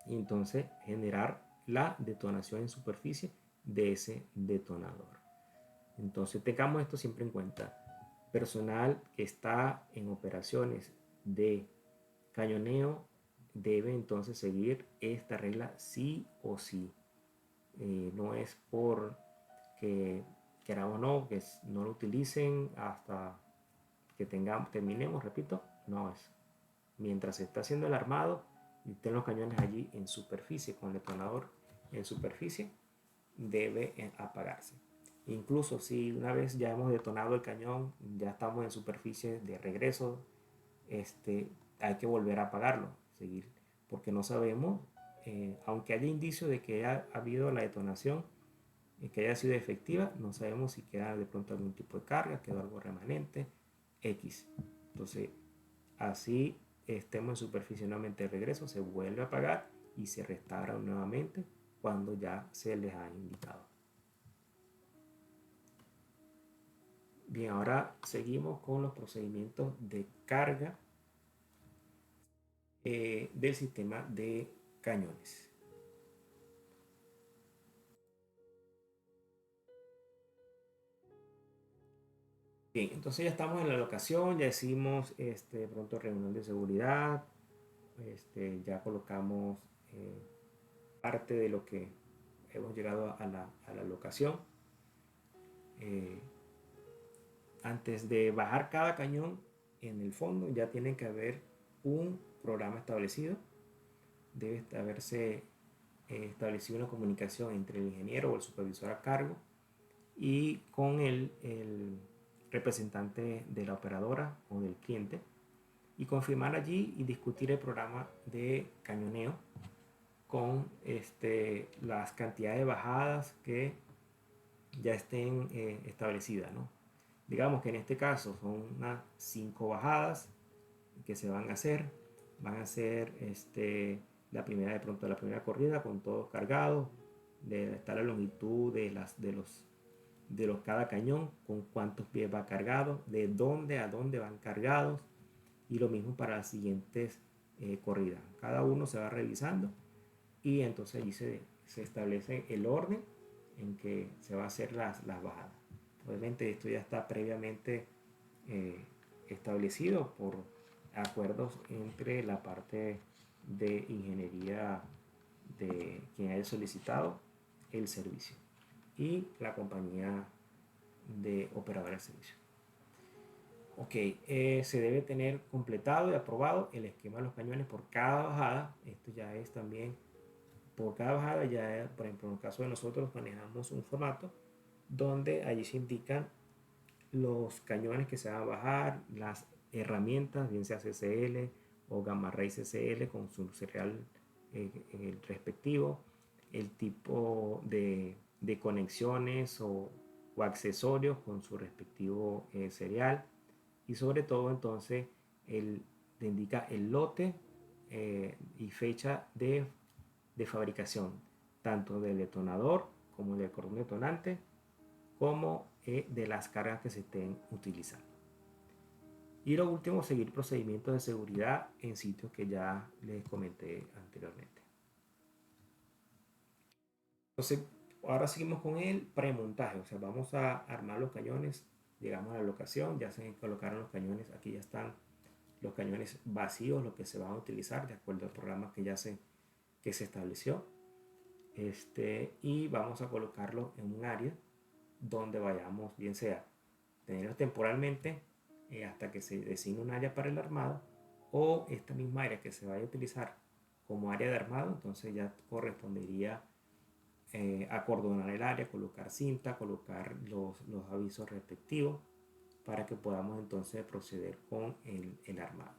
y entonces generar la detonación en superficie de ese detonador. Entonces tengamos esto siempre en cuenta. Personal que está en operaciones de cañoneo debe entonces seguir esta regla sí o sí. No es por que queramos no, que no lo utilicen hasta que terminemos, repito, no es. Mientras se está haciendo el armado y estén los cañones allí en superficie, con el detonador en superficie, debe apagarse. Incluso si una vez ya hemos detonado el cañón, ya estamos en superficie de regreso, hay que volver a apagarlo, seguir, porque no sabemos, aunque haya indicios de que ha habido la detonación, que haya sido efectiva, no sabemos si queda de pronto algún tipo de carga, quedó algo remanente, X. Entonces, así estemos en superficie nuevamente de regreso, se vuelve a apagar y se restaura nuevamente cuando ya se les ha indicado. Bien, ahora seguimos con los procedimientos de carga del sistema de cañones. Bien, entonces ya estamos en la locación, ya hicimos pronto reunión de seguridad, ya colocamos parte de lo que hemos llegado a la locación. Antes de bajar cada cañón, en el fondo ya tiene que haber un programa establecido. Debe haberse establecido una comunicación entre el ingeniero o el supervisor a cargo y con el representante de la operadora o del cliente y confirmar allí y discutir el programa de cañoneo con las cantidades de bajadas que ya estén establecidas, ¿no? Digamos que en este caso son unas 5 bajadas que se van a hacer. Van a ser la primera, de pronto la primera corrida con todos cargados. Está la longitud de los cada cañón, con cuántos pies va cargado, de dónde a dónde van cargados. Y lo mismo para las siguientes corridas. Cada uno se va revisando y entonces allí se establece el orden en que se va a hacer las bajadas. Obviamente esto ya está previamente establecido por acuerdos entre la parte de ingeniería de quien haya solicitado el servicio y la compañía de operador de servicio. Ok, se debe tener completado y aprobado el esquema de los cañones por cada bajada. Esto ya es también por cada bajada. Ya, por ejemplo, en el caso de nosotros manejamos un formato donde allí se indican los cañones que se van a bajar, las herramientas, bien sea CCL o Gamma Ray CCL con su serial respectivo, el tipo de conexiones o accesorios con su respectivo serial, y sobre todo entonces te indica el lote y fecha de fabricación, tanto del detonador como del cordón detonante, como de las cargas que se estén utilizando. Y lo último, seguir procedimientos de seguridad en sitios que ya les comenté anteriormente. Entonces, ahora seguimos con el premontaje, o sea, vamos a armar los cañones, llegamos a la locación, ya se colocaron los cañones, aquí ya están los cañones vacíos, los que se van a utilizar de acuerdo al programa que se estableció. Y vamos a colocarlo en un área donde vayamos, bien sea tenerlos temporalmente hasta que se designe un área para el armado, o esta misma área que se vaya a utilizar como área de armado, entonces ya correspondería acordonar el área, colocar cinta, colocar los avisos respectivos para que podamos entonces proceder con el armado.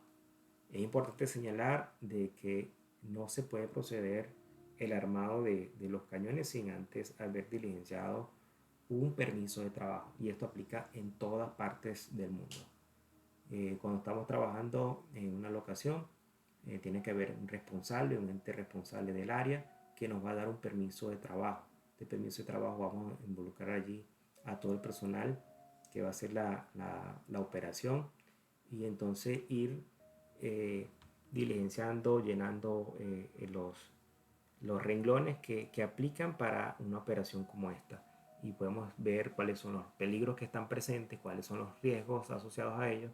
Es importante señalar de que no se puede proceder el armado de los cañones sin antes haber diligenciado un permiso de trabajo, y esto aplica en todas partes del mundo. Cuando estamos trabajando en una locación, tiene que haber un responsable, un ente responsable del área que nos va a dar un permiso de trabajo. Este permiso de trabajo vamos a involucrar allí a todo el personal que va a hacer la operación, y entonces ir diligenciando, llenando los renglones que aplican para una operación como esta, y podemos ver cuáles son los peligros que están presentes, cuáles son los riesgos asociados a ellos,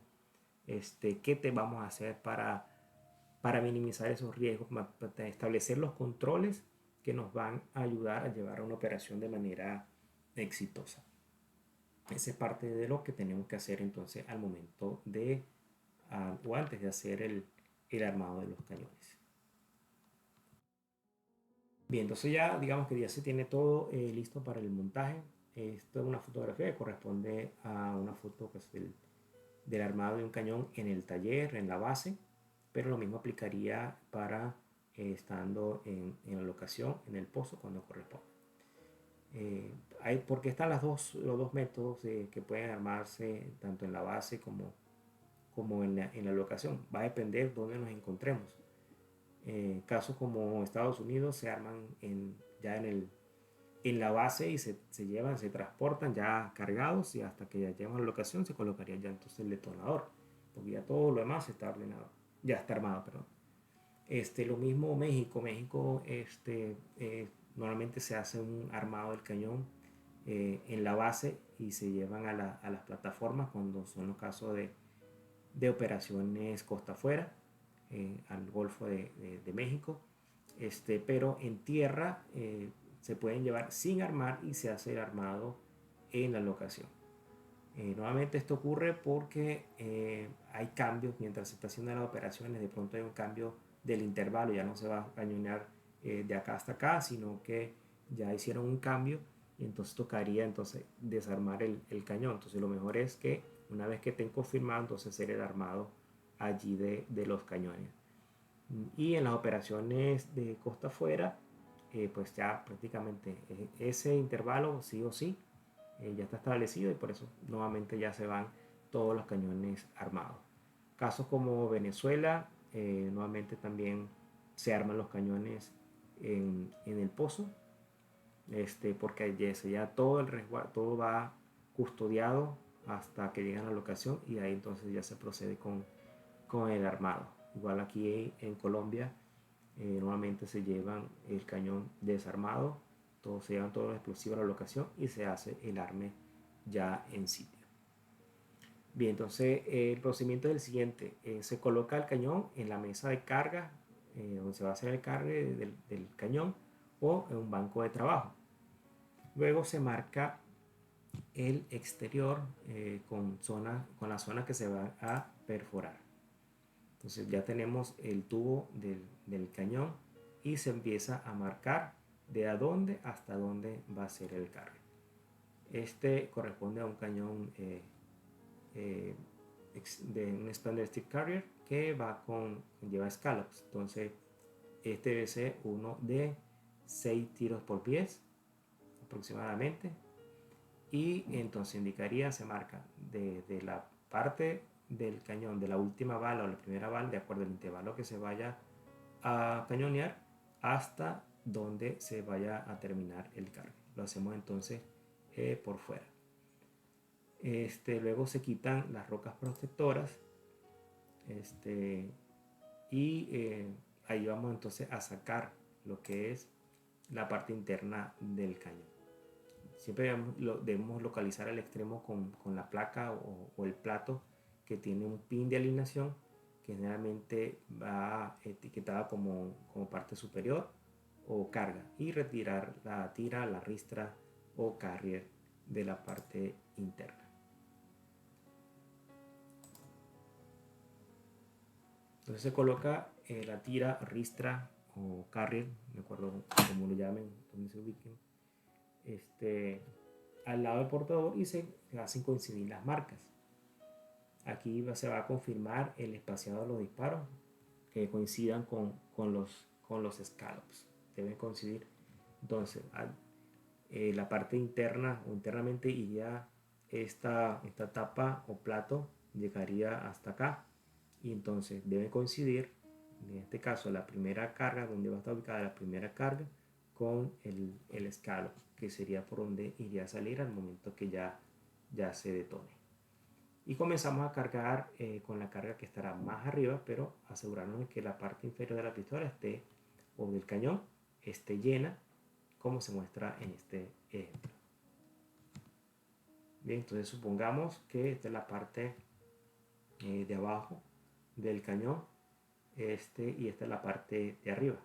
qué te vamos a hacer para minimizar esos riesgos, para establecer los controles que nos van a ayudar a llevar a una operación de manera exitosa. Esa es parte de lo que tenemos que hacer entonces al momento de o antes de hacer el armado de los cañones. Bien, entonces ya digamos que ya se tiene todo listo para el montaje. Esto es una fotografía que corresponde a una foto pues, del armado de un cañón en el taller, en la base, pero lo mismo aplicaría para estando en la locación, en el pozo, cuando corresponde. Porque están los dos métodos que pueden armarse tanto en la base como en la locación. Va a depender dónde nos encontremos. Casos como Estados Unidos se arman ya en la base y se llevan, se transportan ya cargados, y hasta que ya llegamos a la locación se colocaría ya entonces el detonador, porque ya todo lo demás está ordenado, ya está armado, perdón. Lo mismo México, normalmente se hace un armado del cañón en la base y se llevan a las plataformas cuando son los casos de operaciones costa afuera, al Golfo de México, pero en tierra se pueden llevar sin armar y se hace el armado en la locación. Nuevamente esto ocurre porque hay cambios mientras se está haciendo las operaciones. De pronto hay un cambio del intervalo, ya no se va a cañonear de acá hasta acá, sino que ya hicieron un cambio y entonces tocaría entonces desarmar el cañón. Entonces lo mejor es que una vez que estén confirmados, entonces hacer el armado allí de los cañones. Y en las operaciones de costa afuera, pues ya prácticamente ese intervalo sí o sí ya está establecido, y por eso nuevamente ya se van todos los cañones armados. Casos como Venezuela, nuevamente también se arman los cañones en el pozo, porque ya todo todo va custodiado hasta que llegan a la locación, y ahí entonces ya se procede con el armado. Igual aquí en Colombia, nuevamente se llevan el cañón desarmado, se llevan todos los explosivos a la locación y se hace el arme ya en sitio. Bien, entonces el procedimiento es el siguiente. Se coloca el cañón en la mesa de carga, donde se va a hacer el cargue del cañón, o en un banco de trabajo. Luego se marca el exterior con la zona que se va a perforar. Entonces ya tenemos el tubo del cañón y se empieza a marcar de a dónde hasta dónde va a ser el cargue. Este corresponde a un cañón de un Expanded Steel Carrier que lleva scallops. Entonces este debe ser uno de 6 tiros por pies aproximadamente, y entonces indicaría, se marca desde la parte del cañón de la última bala o la primera bala, de acuerdo al intervalo que se vaya a cañonear, hasta donde se vaya a terminar el cargue. Lo hacemos entonces por fuera. Luego se quitan las rocas protectoras, y ahí vamos entonces a sacar lo que es la parte interna del cañón. Siempre debemos localizar el extremo con la placa o el plato que tiene un pin de alineación, que generalmente va etiquetada como parte superior o carga, y retirar la tira, la ristra o carrier de la parte interna. Entonces se coloca la tira, ristra o carrier, de acuerdo como lo llamen, donde se ubiquen, al lado del portador, y se hacen coincidir las marcas. Aquí se va a confirmar el espaciado de los disparos que coincidan con los scallops. Deben coincidir. Entonces, la parte interna o internamente iría esta tapa o plato, llegaría hasta acá, y entonces debe coincidir, en este caso, la primera carga, donde va a estar ubicada la primera carga, con el scallop, que sería por donde iría a salir al momento que ya se detone. Y comenzamos a cargar con la carga que estará más arriba, pero asegurarnos de que la parte inferior de la pistola o del cañón esté llena, como se muestra en este ejemplo. Bien, entonces supongamos que esta es la parte de abajo del cañón, y esta es la parte de arriba.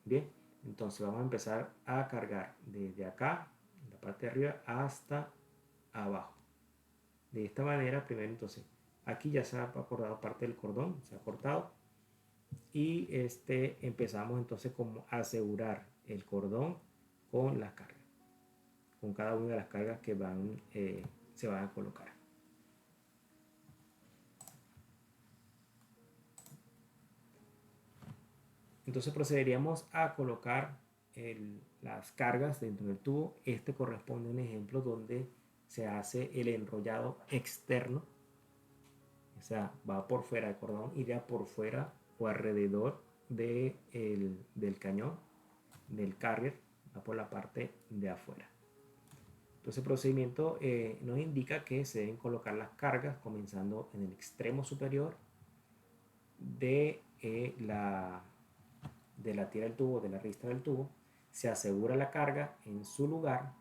Bien, entonces vamos a empezar a cargar desde acá, la parte de arriba, hasta abajo. De esta manera, primero entonces, aquí ya se ha acordado parte del cordón, se ha cortado, y empezamos entonces como a asegurar el cordón con las cargas, con cada una de las cargas que se van a colocar. Entonces procederíamos a colocar las cargas dentro del tubo. Este corresponde a un ejemplo donde se hace el enrollado externo, o sea, va por fuera del cordón, iría por fuera o alrededor del cañón, del carrier, va por la parte de afuera. Entonces el procedimiento nos indica que se deben colocar las cargas comenzando en el extremo superior de la tira del tubo, de la ristra del tubo. Se asegura la carga en su lugar.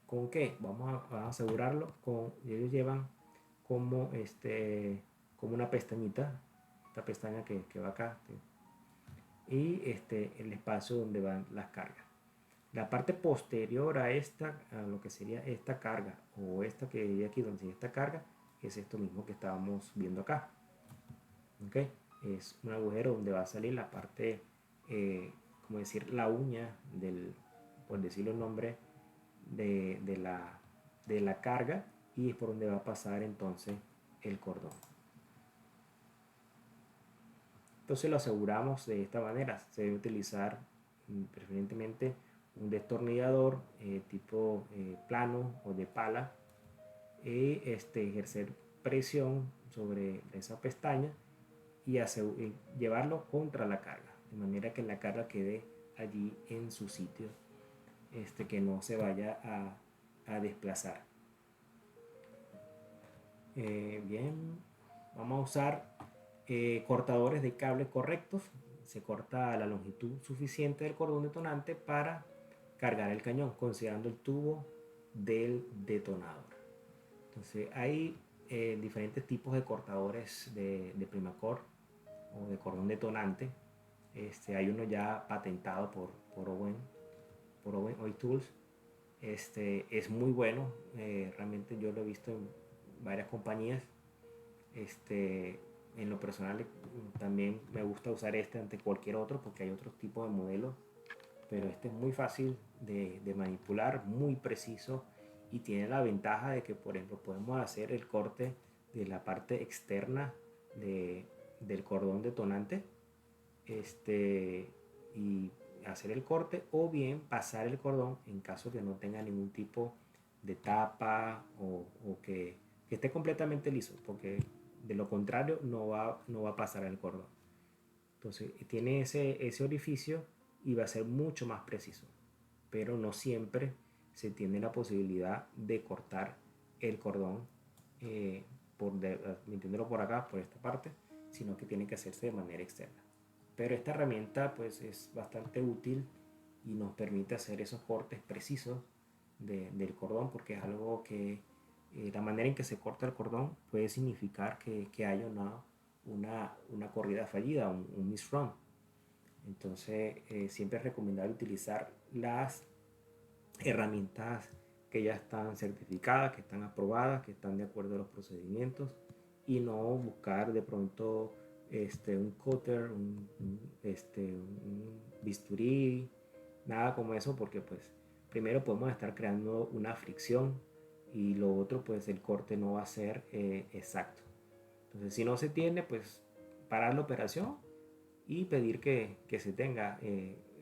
¿Con qué? Vamos a asegurarlo ellos llevan como una pestañita, esta pestaña que va acá, y el espacio donde van las cargas. La parte posterior a lo que sería esta carga, o esta que hay aquí donde sería esta carga, es esto mismo que estábamos viendo acá. ¿Okay? Es un agujero donde va a salir la parte, como decir, la uña por decirlo el nombre, de la carga, y es por donde va a pasar entonces el cordón. Entonces lo aseguramos de esta manera. Se debe utilizar preferentemente un destornillador tipo plano o de pala, y ejercer presión sobre esa pestaña y llevarlo contra la carga, de manera que la carga quede allí en su sitio, que no se vaya a desplazar. Bien, vamos a usar cortadores de cable correctos. Se corta la longitud suficiente del cordón detonante para cargar el cañón, considerando el tubo del detonador. Entonces hay diferentes tipos de cortadores de Primacord o de cordón detonante. Hay uno ya patentado por Owen Oil Tools. Es muy bueno, realmente yo lo he visto en varias compañías. En lo personal también me gusta usar este ante cualquier otro porque hay otros tipos de modelos, pero este es muy fácil de manipular, muy preciso, y tiene la ventaja de que, por ejemplo, podemos hacer el corte de la parte externa del cordón detonante, y hacer el corte, o bien pasar el cordón en caso que no tenga ningún tipo de tapa o que esté completamente liso, porque de lo contrario no va a pasar el cordón. Entonces tiene ese orificio y va a ser mucho más preciso, pero no siempre se tiene la posibilidad de cortar el cordón, metiéndolo por acá, por esta parte, sino que tiene que hacerse de manera externa. Pero esta herramienta pues es bastante útil y nos permite hacer esos cortes precisos del cordón, porque es algo que la manera en que se corta el cordón puede significar que haya una corrida fallida, un misrun. Entonces siempre es recomendable utilizar las herramientas que ya están certificadas, que están aprobadas, que están de acuerdo a los procedimientos, y no buscar de pronto un cutter, un bisturí, nada como eso, porque pues primero podemos estar creando una fricción, y lo otro pues el corte no va a ser exacto. Entonces si no se tiene, pues parar la operación y pedir que se tenga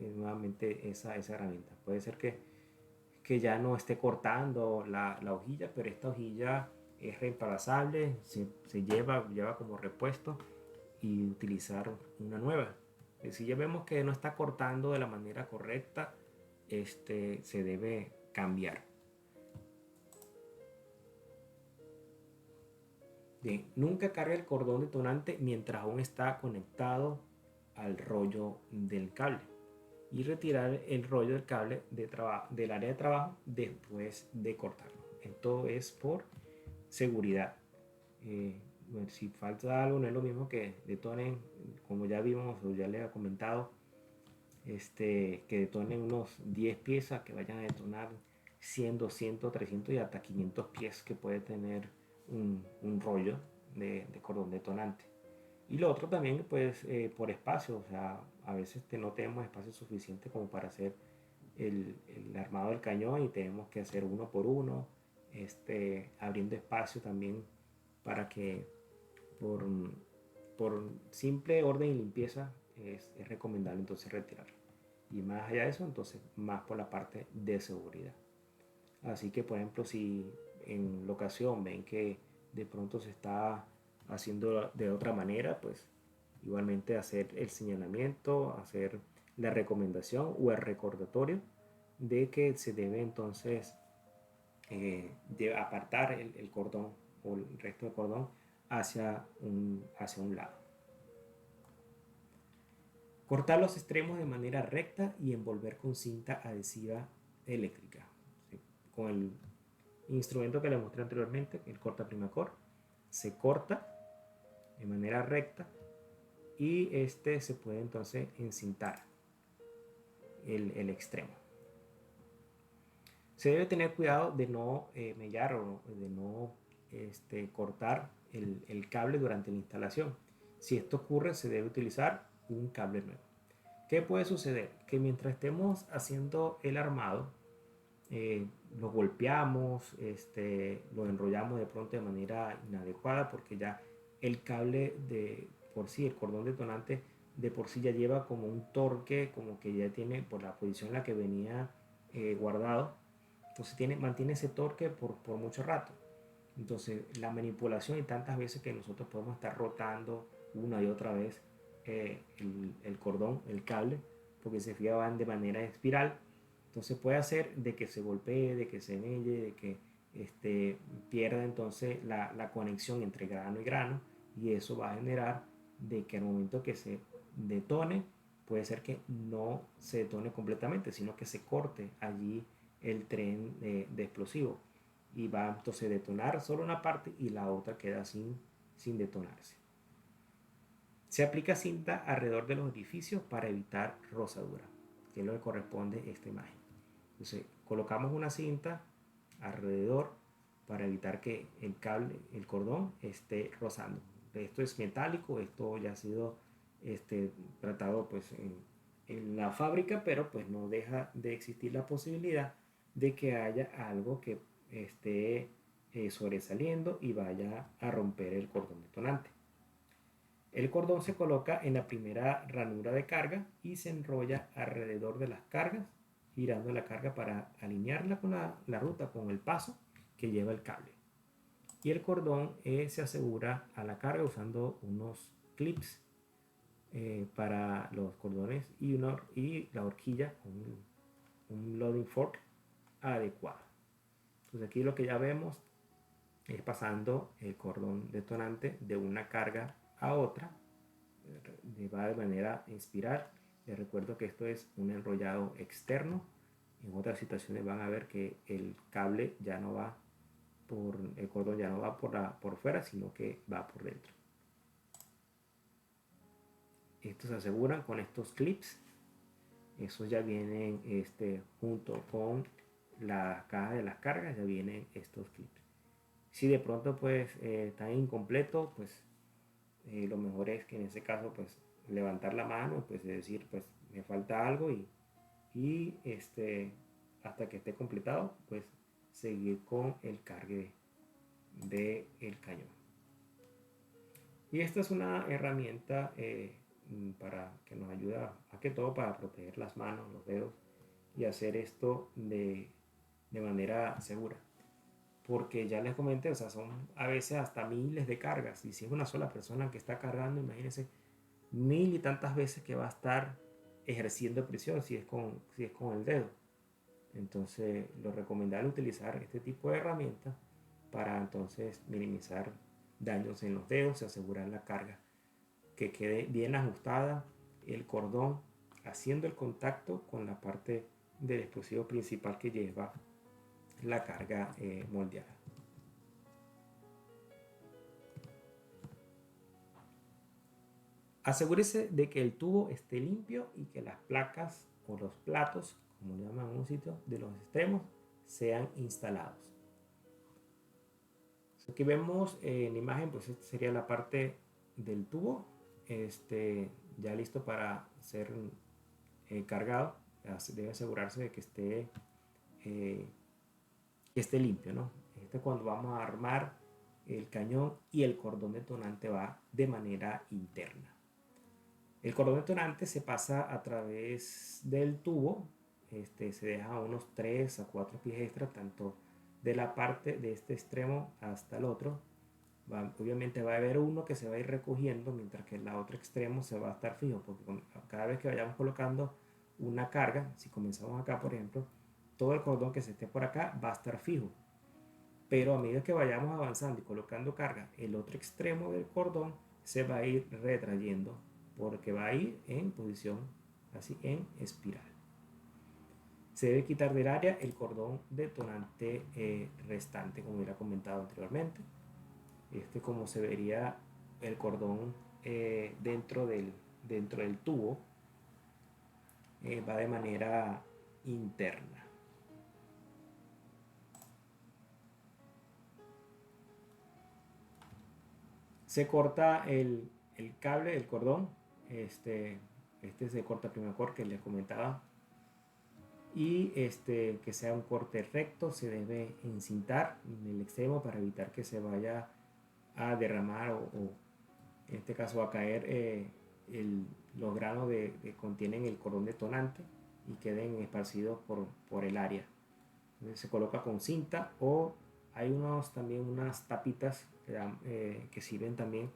nuevamente esa herramienta. Puede ser que ya no esté cortando la hojilla, pero esta hojilla es reemplazable, se lleva como repuesto, y utilizar una nueva. Si ya vemos que no está cortando de la manera correcta, se debe cambiar. Bien, nunca cargue el cordón detonante mientras aún está conectado al rollo del cable, y retirar el rollo del cable del área de trabajo después de cortarlo. Esto es por seguridad. Bueno, si falta algo, no es lo mismo que detonen, como ya vimos o ya les he comentado, que detonen unos 10 piezas, que vayan a detonar 100, 200, 300 y hasta 500 pies que puede tener un rollo de cordón detonante. Y lo otro también, pues, por espacio, o sea, a veces no tenemos espacio suficiente como para hacer el armado del cañón, y tenemos que hacer uno por uno, abriendo espacio también para que por, por simple orden y limpieza es recomendable entonces retirarlo. Y más allá de eso, entonces más por la parte de seguridad. Así que, por ejemplo, si en la ocasión ven que de pronto se está haciendo de otra manera, pues igualmente hacer el señalamiento, hacer la recomendación o el recordatorio de que se debe entonces de apartar el cordón o el resto del cordón hacia un lado. Cortar los extremos de manera recta y envolver con cinta adhesiva eléctrica. ¿Sí? Con el instrumento que les mostré anteriormente, el corta Primacord, se corta de manera recta, y se puede entonces encintar el extremo. Se debe tener cuidado de no mellar o de no cortar el cable durante la instalación. Si esto ocurre, se debe utilizar un cable nuevo. ¿Qué puede suceder? Que mientras estemos haciendo el armado, lo golpeamos, lo enrollamos de pronto de manera inadecuada, porque ya el cable de por sí, el cordón detonante de por sí ya lleva como un torque, como que ya tiene, por la posición en la que venía guardado, entonces mantiene ese torque por mucho rato. Entonces la manipulación, y tantas veces que nosotros podemos estar rotando una y otra vez el cordón, el cable, porque se fija van de manera espiral, entonces puede hacer de que se golpee, de que se melle, de que pierda entonces la conexión entre grano y grano, y eso va a generar de que al momento que se detone, puede ser que no se detone completamente, sino que se corte allí el tren de explosivo y va entonces a detonar solo una parte y la otra queda sin detonarse. Se aplica cinta alrededor de los edificios para evitar rozadura, que es lo que corresponde a esta imagen. Entonces colocamos una cinta alrededor para evitar que el cable, el cordón esté rozando. Esto es metálico, esto ya ha sido tratado pues en la fábrica, pero pues no deja de existir la posibilidad de que haya algo que esté sobresaliendo y vaya a romper el cordón detonante. El cordón se coloca en la primera ranura de carga y se enrolla alrededor de las cargas, girando la carga para alinearla con la ruta, con el paso que lleva el cable. Y el cordón se asegura a la carga usando unos clips para los cordones y la horquilla, un loading fork adecuado. Entonces aquí lo que ya vemos es pasando el cordón detonante de una carga a otra, va de manera espiral. Les recuerdo que esto es un enrollado externo. En otras situaciones van a ver que el cable ya no va el cordón ya no va por fuera, sino que va por dentro. Estos se aseguran con estos clips. Esos ya vienen junto con la caja de las cargas, ya vienen estos clips. Si de pronto pues están incompletos, pues lo mejor es que en ese caso pues levantar la mano, pues decir pues me falta algo y hasta que esté completado pues seguir con el cargue del cañón. Y esta es una herramienta para que nos ayuda a que todo para proteger las manos, los dedos y hacer esto de manera segura. Porque ya les comenté, o sea, son a veces hasta miles de cargas. Y si es una sola persona que está cargando, imagínense mil y tantas veces que va a estar ejerciendo presión si es con el dedo. Entonces, lo recomendable es utilizar este tipo de herramientas para entonces minimizar daños en los dedos y asegurar la carga que quede bien ajustada, el cordón haciendo el contacto con la parte del explosivo principal que lleva la carga moldeada. Asegúrese de que el tubo esté limpio y que las placas o los platos, como le llaman en un sitio, de los extremos sean instalados. Aquí vemos en la imagen, pues esta sería la parte del tubo, ya listo para ser cargado. Debe asegurarse de que esté limpio, ¿no? Cuando vamos a armar el cañón y el cordón detonante va de manera interna. El cordón detonante se pasa a través del tubo, se deja unos 3 a 4 pies extra, tanto de la parte de este extremo hasta el otro. Obviamente va a haber uno que se va a ir recogiendo, mientras que el otro extremo se va a estar fijo, porque cada vez que vayamos colocando una carga, si comenzamos acá por ejemplo, todo el cordón que se esté por acá va a estar fijo. Pero a medida que vayamos avanzando y colocando carga, el otro extremo del cordón se va a ir retrayendo porque va a ir en posición así en espiral. Se debe quitar del área el cordón detonante restante, como ya comentado anteriormente. Como se vería el cordón dentro del tubo, va de manera interna. Se corta el cable, el cordón. Este se corta el primer corte que les comentaba. Y que sea un corte recto, se debe encintar en el extremo para evitar que se vaya a derramar o en este caso a caer los granos que contienen el cordón detonante y queden esparcidos por el área. Entonces se coloca con cinta o hay también unas tapitas que sirven también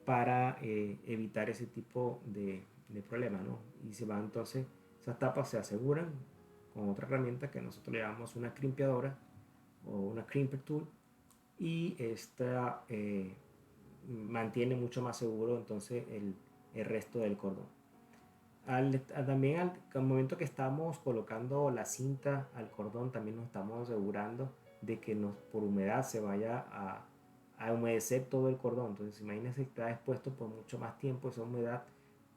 para evitar ese tipo de problema, ¿no? Y se van entonces, esas tapas se aseguran con otra herramienta que nosotros le llamamos una crimpeadora o una crimper tool, y esta mantiene mucho más seguro entonces el resto del cordón. Al momento que estamos colocando la cinta al cordón, también nos estamos asegurando de que por humedad se vaya a humedecer todo el cordón. Entonces imagínense que está expuesto por mucho más tiempo, esa humedad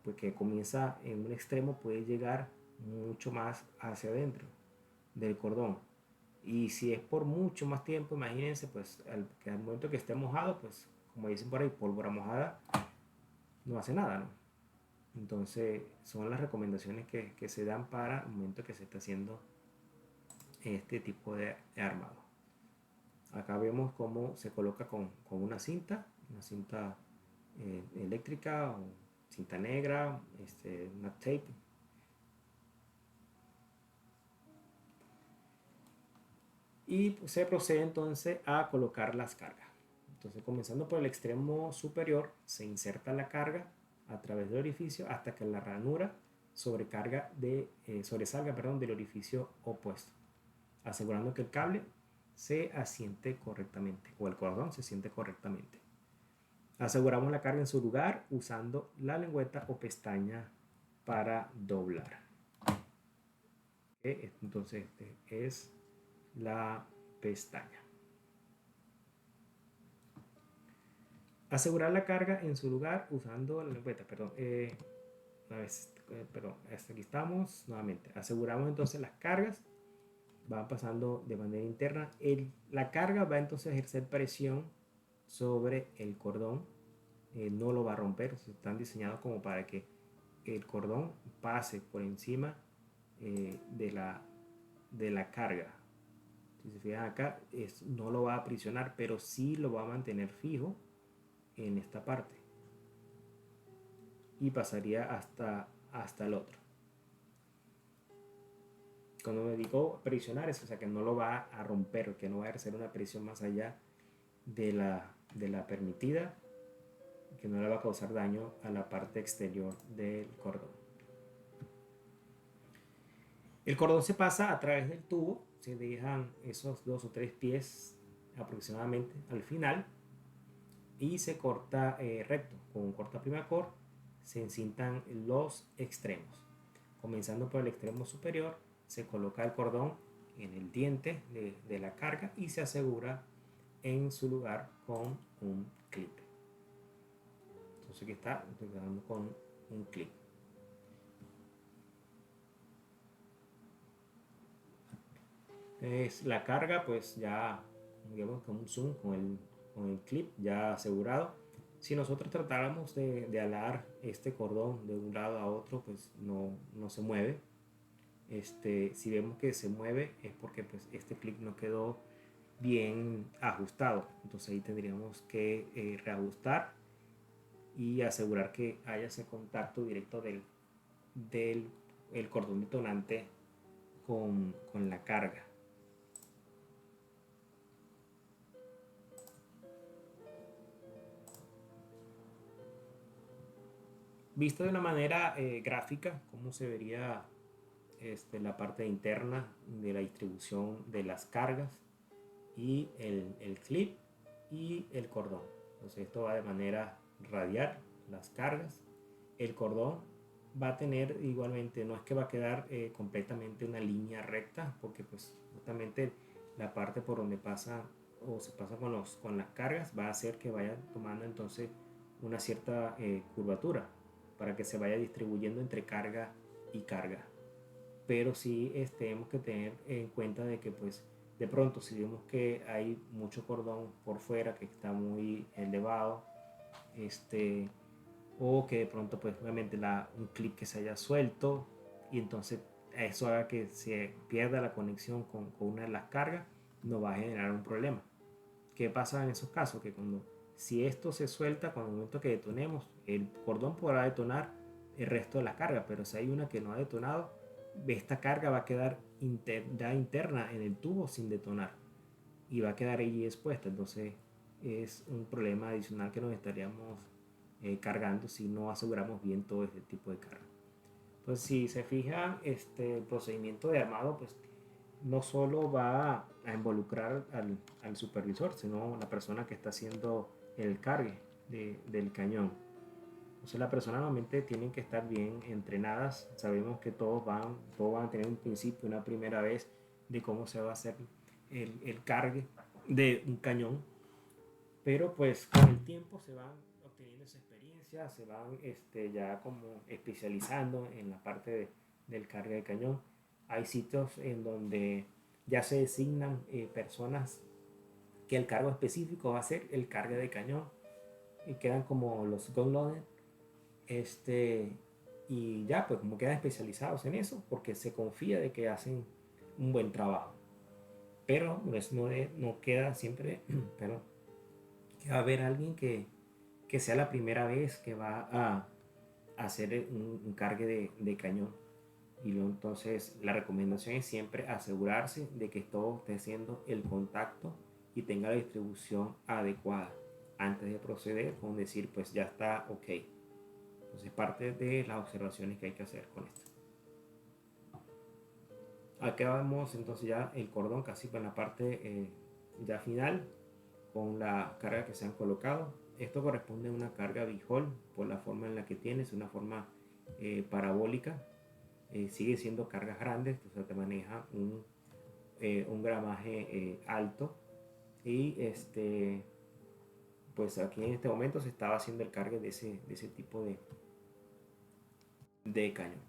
pues que comienza en un extremo puede llegar mucho más hacia adentro del cordón. Y si es por mucho más tiempo, imagínense pues al momento que esté mojado, pues como dicen por ahí, pólvora mojada no hace nada, ¿no? Entonces son las recomendaciones que se dan para el momento que se está haciendo este tipo de armado. Acá vemos cómo se coloca con una cinta eléctrica o cinta negra, una tape. Y pues, se procede entonces a colocar las cargas. Entonces comenzando por el extremo superior se inserta la carga a través del orificio hasta que la ranura sobresalga del orificio opuesto, asegurando que el cable se asiente correctamente o el cordón se siente correctamente. Aseguramos la carga en su lugar usando la lengüeta o pestaña para doblar. Entonces es la pestaña. Asegurar la carga en su lugar usando la lengüeta, aquí estamos nuevamente. Aseguramos entonces las cargas van pasando de manera interna. La carga va entonces a ejercer presión sobre el cordón, no lo va a romper. Están diseñados como para que el cordón pase por encima de la carga. Si se fijan acá, no lo va a aprisionar, pero sí lo va a mantener fijo en esta parte y pasaría hasta el otro. Cuando me digo presionar, es o sea que no lo va a romper, que no va a ejercer una presión más allá de la permitida, que no le va a causar daño a la parte exterior del cordón. El cordón se pasa a través del tubo, se dejan esos 2 o 3 pies aproximadamente al final y se corta recto con un cortaprimacor. Se encintan los extremos. Comenzando por el extremo superior, se coloca el cordón en el diente de la carga y se asegura en su lugar con un clip. Entonces aquí está, estoy quedando con un clip. Entonces, la carga pues ya digamos con un zoom con el clip ya asegurado. Si nosotros tratáramos de alar este cordón de un lado a otro, pues no se mueve. Si vemos que se mueve es porque pues este clip no quedó bien ajustado. Entonces ahí tendríamos que reajustar y asegurar que haya ese contacto directo del el cordón detonante con la carga. Visto de una manera gráfica, cómo se vería la parte interna de la distribución de las cargas y el clip y el cordón. Entonces esto va de manera radial, las cargas. El cordón va a tener igualmente, no es que va a quedar completamente una línea recta, porque pues justamente la parte por donde pasa o se pasa con las cargas va a hacer que vaya tomando entonces una cierta curvatura para que se vaya distribuyendo entre carga y carga. Pero sí tenemos que tener en cuenta de que pues de pronto si vemos que hay mucho cordón por fuera que está muy elevado, o que de pronto pues obviamente un clip que se haya suelto y entonces eso haga que se pierda la conexión con una de las cargas, nos va a generar un problema. ¿Qué pasa en esos casos? Que si esto se suelta, cuando el momento que detonemos, el cordón podrá detonar el resto de la carga, pero si hay una que no ha detonado, esta carga va a quedar interna en el tubo sin detonar y va a quedar allí expuesta. Entonces es un problema adicional que nos estaríamos cargando si no aseguramos bien todo este tipo de carga. Entonces si se fijan, el procedimiento de armado pues no solo va a involucrar al supervisor, sino la persona que está haciendo el cargue del cañón. Entonces la persona normalmente tienen que estar bien entrenadas. Sabemos que todos van a tener un principio, una primera vez de cómo se va a hacer el cargue de un cañón. Pero pues con el tiempo se van obteniendo esa experiencia, se van ya como especializando en la parte del cargue de cañón. Hay sitios en donde ya se designan personas que el cargo específico va a ser el cargue de cañón y quedan como los gun loaders, y ya pues como quedan especializados en eso porque se confía de que hacen un buen trabajo, pero pues, no queda siempre pero que va a haber alguien que sea la primera vez que va a hacer un cargue de cañón. Y luego, entonces la recomendación es siempre asegurarse de que todo esté haciendo el contacto y tenga la distribución adecuada antes de proceder con decir pues ya está ok. Entonces parte de las observaciones que hay que hacer con esto. Acá vemos entonces ya el cordón casi en la parte ya final con la carga que se han colocado. Esto corresponde a una carga bijol por la forma en la que tiene, es una forma parabólica. Sigue siendo cargas grandes, o sea, te maneja un gramaje alto y pues aquí en este momento se estaba haciendo el cargue de ese tipo de cañón.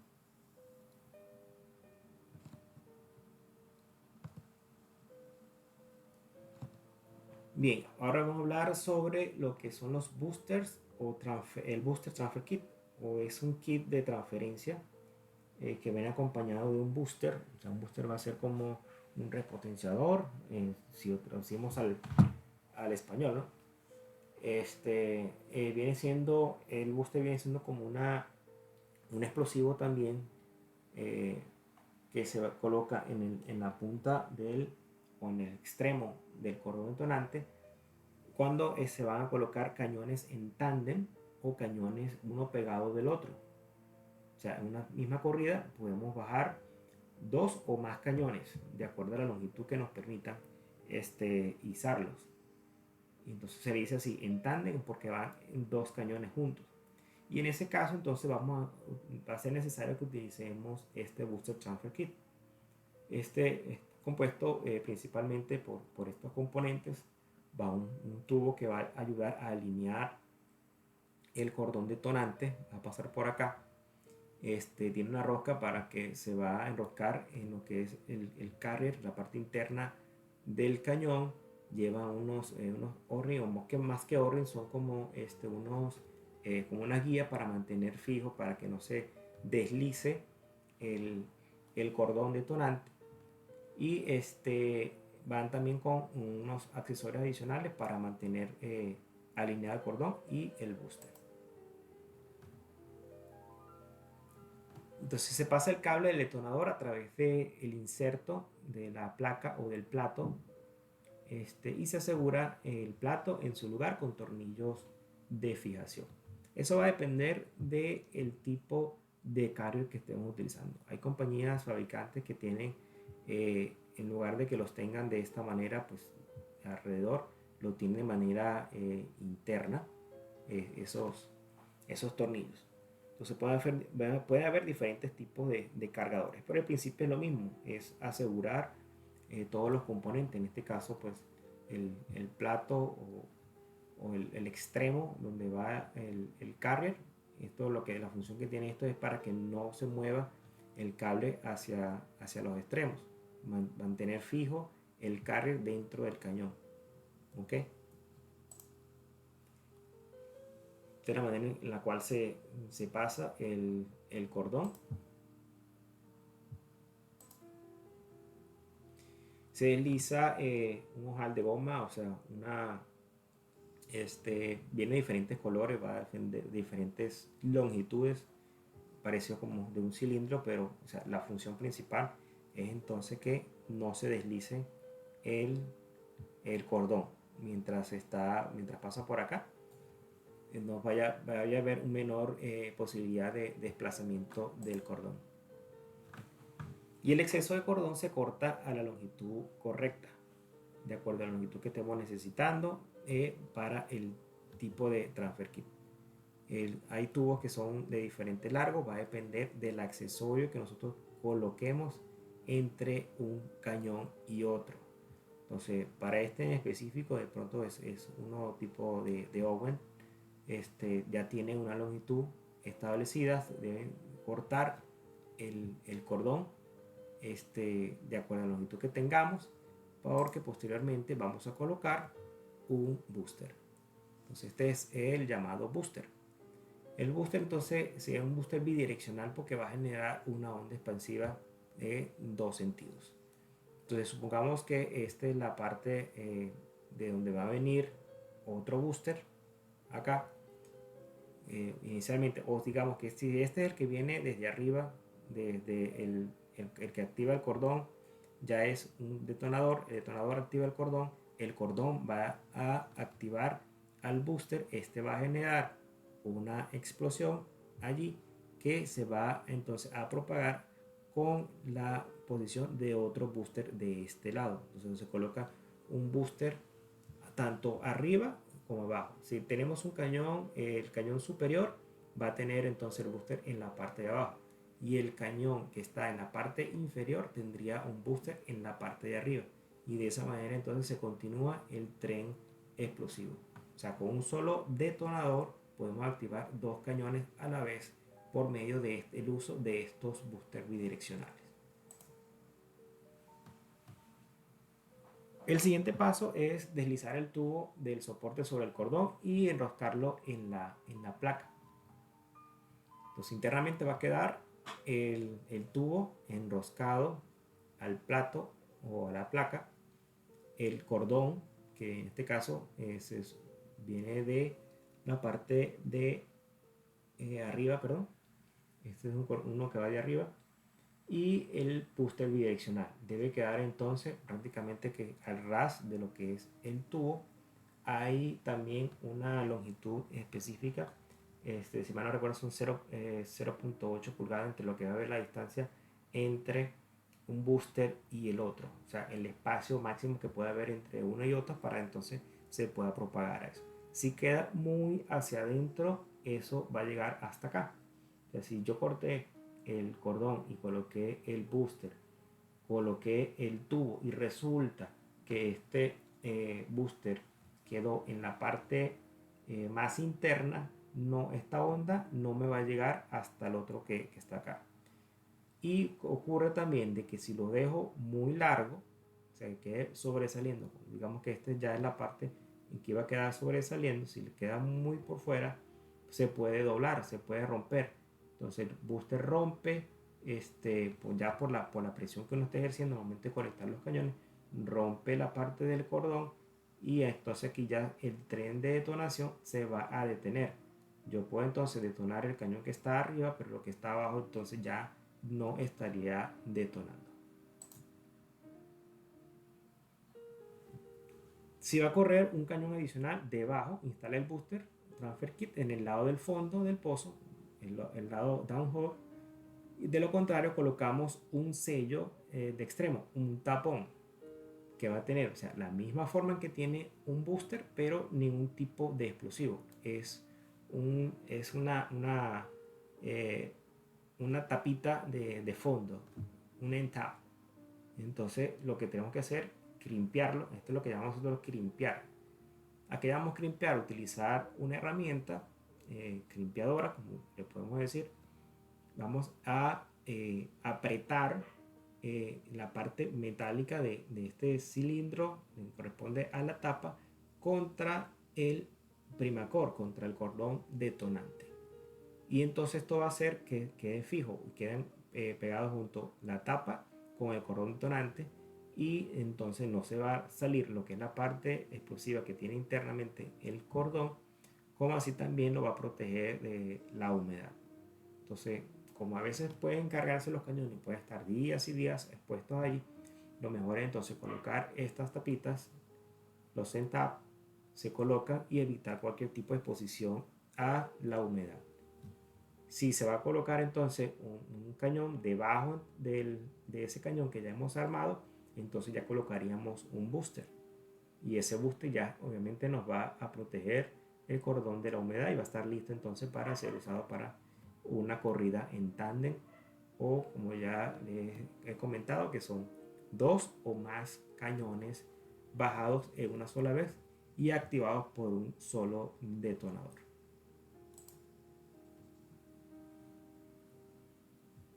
Bien, ahora vamos a hablar sobre lo que son los boosters o el booster transfer kit, o es un kit de transferencia que viene acompañado de un booster. O sea, un booster va a ser como un repotenciador, si lo traducimos al español, ¿no? Viene siendo, el booster viene siendo como un explosivo también, eh, que se coloca en la punta o en el extremo del cordón detonante cuando se van a colocar cañones en tándem o cañones uno pegado del otro. O sea, en una misma corrida podemos bajar dos o más cañones de acuerdo a la longitud que nos permitan izarlos. Y entonces se le dice así, en tándem, porque van dos cañones juntos. Y en ese caso entonces va a ser necesario que utilicemos este booster transfer kit. Este es compuesto principalmente por estos componentes. Va un tubo que va a ayudar a alinear el cordón detonante, va a pasar por acá. Tiene una rosca para que se va a enroscar en lo que es el carrier, la parte interna del cañón. Lleva unos O-ring, o que más que O-ring son como como una guía para mantener fijo, para que no se deslice el cordón detonante. Y van también con unos accesorios adicionales para mantener alineado el cordón y el booster. Entonces se pasa el cable del detonador a través del inserto de la placa o del plato, y se asegura el plato en su lugar con tornillos de fijación. Eso va a depender del tipo de carrier que estemos utilizando. Hay compañías fabricantes que tienen, en lugar de que los tengan de esta manera, pues alrededor, lo tienen de manera interna, esos tornillos. Entonces puede haber diferentes tipos de cargadores, pero el principio es lo mismo, es asegurar todos los componentes, en este caso pues el plato o el extremo donde va el carrier. Esto la función que tiene esto es para que no se mueva el cable hacia los extremos, mantener fijo el carrier dentro del cañón. ¿Ok? De la manera en la cual se pasa el cordón. Se desliza un ojal de goma, o sea, viene de diferentes colores, va de diferentes longitudes, parecido como de un cilindro, pero o sea, la función principal es entonces que no se deslice el cordón mientras pasa por acá. No vaya a haber una menor posibilidad de desplazamiento del cordón. Y el exceso de cordón se corta a la longitud correcta, de acuerdo a la longitud que estemos necesitando para el tipo de transfer kit. Hay tubos que son de diferente largo, va a depender del accesorio que nosotros coloquemos entre un cañón y otro. Entonces, para este en específico, de pronto es un nuevo tipo de Owen. Ya tiene una longitud establecida, deben cortar el cordón de acuerdo a la longitud que tengamos, porque posteriormente vamos a colocar un booster. Entonces, este es el llamado booster. El booster entonces es un booster bidireccional porque va a generar una onda expansiva de dos sentidos. Entonces supongamos que esta es la parte de donde va a venir otro booster acá inicialmente, o digamos que si este es el que viene desde arriba, desde el que activa el cordón, ya es un detonador, el detonador activa el cordón va a activar al booster, este va a generar una explosión allí que se va entonces a propagar con la posición de otro booster de este lado. Entonces se coloca un booster tanto arriba como abajo. Si tenemos un cañón, el cañón superior va a tener entonces el booster en la parte de abajo, y el cañón que está en la parte inferior tendría un booster en la parte de arriba, y de esa manera entonces se continúa el tren explosivo. O sea, con un solo detonador podemos activar dos cañones a la vez por medio del uso de estos boosters bidireccionales. El siguiente paso es deslizar el tubo del soporte sobre el cordón y enroscarlo en la placa. Entonces internamente va a quedar el tubo enroscado al plato o a la placa. El cordón, que en este caso viene de la parte de arriba, perdón. Este es uno que va de arriba. Y el booster bidireccional debe quedar entonces prácticamente que al ras de lo que es el tubo. Hay también una longitud específica, si mal no recuerdo son 0.8 pulgadas entre lo que va a haber la distancia entre un booster y el otro, o sea el espacio máximo que puede haber entre uno y otro para entonces se pueda propagar a eso. Si queda muy hacia adentro, eso va a llegar hasta acá. O sea, si yo corté el cordón y coloqué el booster, coloqué el tubo y resulta que este booster quedó en la parte más interna, no, esta onda no me va a llegar hasta el otro que está acá. Y ocurre también de que si lo dejo muy largo, o sea, que quede sobresaliendo, digamos que este ya es la parte en que iba a quedar sobresaliendo, si le queda muy por fuera, se puede doblar, se puede romper. Entonces el booster rompe, pues ya por la presión que uno está ejerciendo al momento de conectar los cañones, rompe la parte del cordón, y entonces aquí ya el tren de detonación se va a detener. Yo puedo entonces detonar el cañón que está arriba, pero lo que está abajo entonces ya no estaría detonando. Si va a correr un cañón adicional debajo, instala el booster transfer kit en el lado del fondo del pozo, el lado downhole. De lo contrario, colocamos un sello de extremo, un tapón, que va a tener, o sea, la misma forma en que tiene un booster, pero ningún tipo de explosivo. Es una tapita de fondo, un end tap. Entonces, lo que tenemos que hacer, crimpearlo. Esto es lo que llamamos nosotros crimpear. ¿A qué llamamos crimpear? Utilizar una herramienta crimpeadora, como le podemos decir. Vamos a apretar la parte metálica de este cilindro que corresponde a la tapa contra el primacord, contra el cordón detonante. Y entonces esto va a hacer que quede fijo, queden pegados junto la tapa con el cordón detonante, y entonces no se va a salir lo que es la parte explosiva que tiene internamente el cordón, como así también lo va a proteger de la humedad. Entonces, como a veces pueden cargarse los cañones y pueden estar días y días expuestos allí, lo mejor es entonces colocar estas tapitas, los end tap, se colocan, y evitar cualquier tipo de exposición a la humedad. Si se va a colocar entonces un cañón debajo de ese cañón que ya hemos armado, entonces ya colocaríamos un booster, y ese booster ya obviamente nos va a proteger el cordón de la humedad y va a estar listo entonces para ser usado para una corrida en tándem o, como ya les he comentado, que son dos o más cañones bajados en una sola vez y activados por un solo detonador.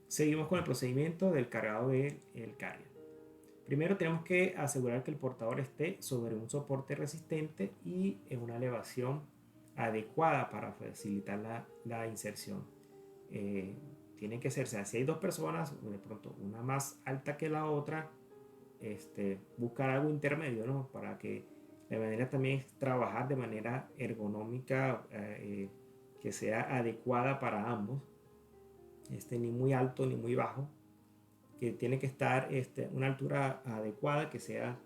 Seguimos con el procedimiento del cargado del carrier. Primero tenemos que asegurar que el portador esté sobre un soporte resistente y en una elevación adecuada para facilitar la inserción. Tiene que ser, o sea, si hay dos personas, de pronto una más alta que la otra, buscar algo intermedio, ¿no? Para que la manera también es trabajar de manera ergonómica, que sea adecuada para ambos, ni muy alto ni muy bajo, que tiene que estar una altura adecuada que sea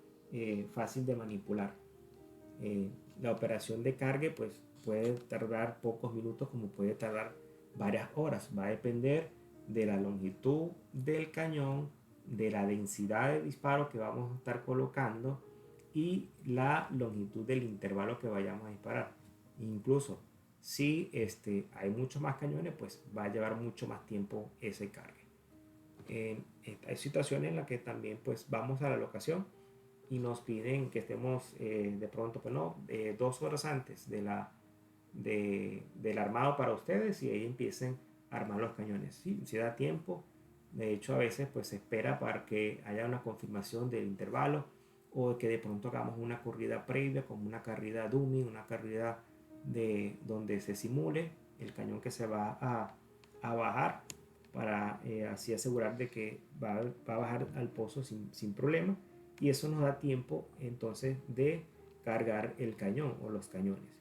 fácil de manipular. La operación de cargue pues puede tardar pocos minutos como puede tardar varias horas. Va a depender de la longitud del cañón, de la densidad de disparo que vamos a estar colocando y la longitud del intervalo que vayamos a disparar. Incluso si hay muchos más cañones, pues va a llevar mucho más tiempo ese cargue. Hay situaciones en las que también pues vamos a la locación y nos piden que estemos de pronto, pues no, 2 horas antes del armado para ustedes y ahí empiecen a armar los cañones. Sí, si da tiempo. De hecho, a veces pues se espera para que haya una confirmación del intervalo o que de pronto hagamos una corrida previa, como una corrida dummy, una corrida donde se simule el cañón que se va a bajar para así asegurar de que va a bajar al pozo sin problema, y eso nos da tiempo entonces de cargar el cañón o los cañones.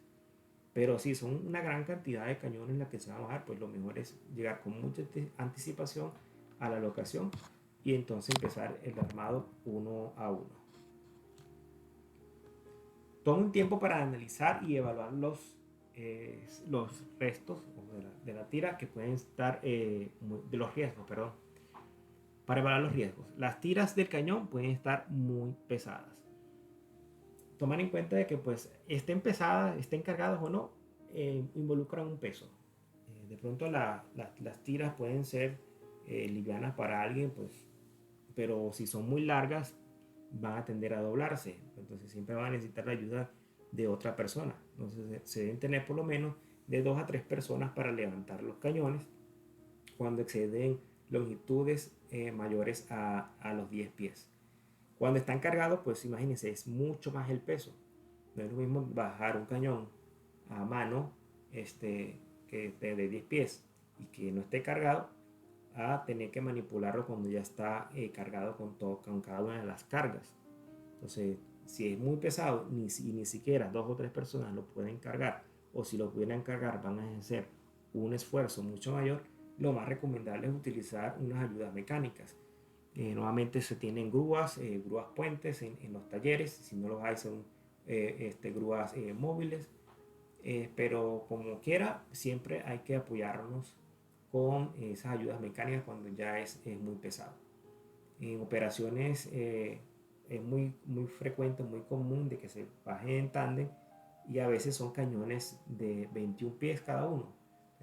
Pero si son una gran cantidad de cañones en la que se va a bajar, pues lo mejor es llegar con mucha anticipación a la locación y entonces empezar el armado uno a uno. Toma un tiempo para analizar y evaluar los restos de la tira que pueden estar, de los riesgos, perdón. Para evaluar los riesgos, las tiras del cañón pueden estar muy pesadas. Tomar en cuenta de que pues estén pesadas, estén cargadas o no, involucran un peso. De pronto las tiras pueden ser livianas para alguien, pues, pero si son muy largas van a tender a doblarse. Entonces siempre van a necesitar la ayuda de otra persona. Entonces se deben tener por lo menos de 2 a 3 personas para levantar los cañones cuando exceden longitudes mayores a los 10 pies. Cuando están cargados, pues imagínense, es mucho más el peso. No es lo mismo bajar un cañón a mano que de 10 pies y que no esté cargado, a tener que manipularlo cuando ya está cargado con cada una de las cargas. Entonces, si es muy pesado ni siquiera 2 o 3 personas lo pueden cargar, o si lo pudieran cargar van a ejercer un esfuerzo mucho mayor, lo más recomendable es utilizar unas ayudas mecánicas. Nuevamente se tienen grúas puentes en los talleres. Si no los hay, son grúas móviles, pero como quiera siempre hay que apoyarnos con esas ayudas mecánicas cuando ya es muy pesado. En operaciones es muy frecuente, muy común de que se baje en tándem, y a veces son cañones de 21 pies cada uno.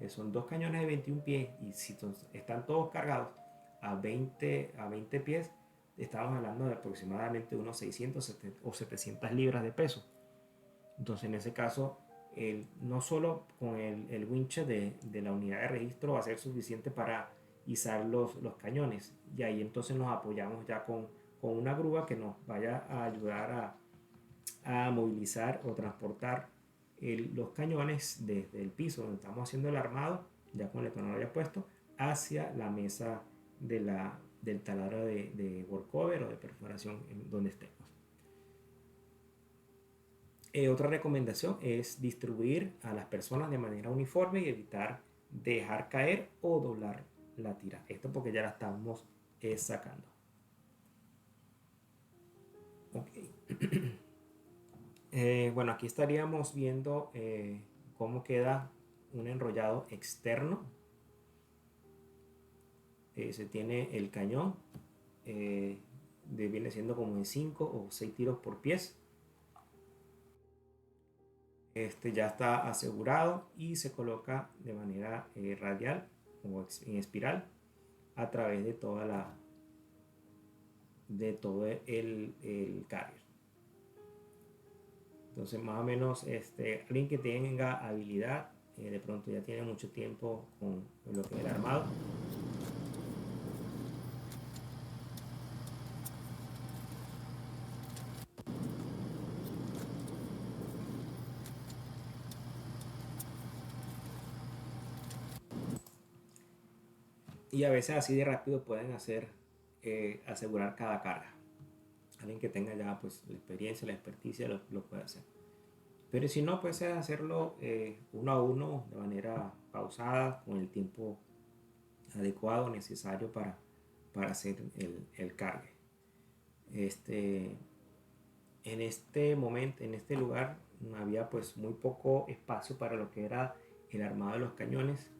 Son dos cañones de 21 pies y si están todos cargados a 20 pies, estamos hablando de aproximadamente unos 600 o 700 libras de peso. Entonces en ese caso, no solo con el winch de la unidad de registro va a ser suficiente para izar los cañones, y ahí entonces nos apoyamos ya con una grúa que nos vaya a ayudar a movilizar o transportar los cañones desde el piso donde estamos haciendo el armado, ya con el detonador ya puesto, hacia la mesa del taladro de workover o de perforación en donde estemos. Otra recomendación es distribuir a las personas de manera uniforme y evitar dejar caer o doblar la tira. Esto porque ya la estamos sacando. Okay. Bueno, aquí estaríamos viendo cómo queda un enrollado externo. Se tiene el cañón, viene siendo como de 5 o 6 tiros por pies. ya está asegurado y se coloca de manera radial o en espiral a través de todo el carrier. Entonces, más o menos, alguien que tenga habilidad, de pronto ya tiene mucho tiempo con lo que es el armado, y a veces así de rápido pueden asegurar cada carga. Alguien que tenga ya pues la experiencia, la experticia lo puede hacer. Pero si no, puedes hacerlo uno a uno de manera pausada, con el tiempo adecuado necesario para hacer el cargue. En este momento, en este lugar, había pues muy poco espacio para lo que era el armado de los cañones.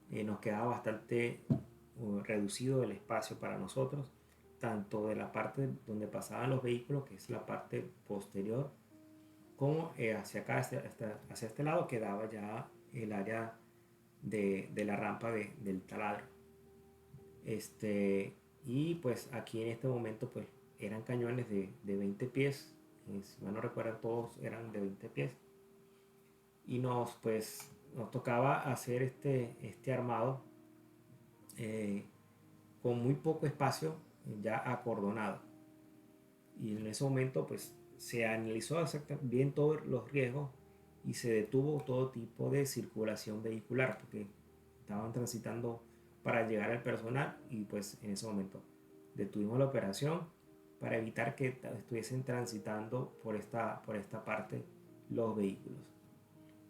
Nos quedaba bastante reducido el espacio para nosotros, tanto de la parte donde pasaban los vehículos, que es la parte posterior, como hacia acá, hacia este lado, quedaba ya el área de la rampa del taladro. Y pues aquí en este momento pues eran cañones de 20 pies, si mal no recuerdo todos eran de 20 pies, y nos tocaba hacer este armado con muy poco espacio ya acordonado. Y en ese momento pues se analizó bien todos los riesgos y se detuvo todo tipo de circulación vehicular porque estaban transitando para llegar al personal, y pues en ese momento detuvimos la operación para evitar que estuviesen transitando por esta parte los vehículos.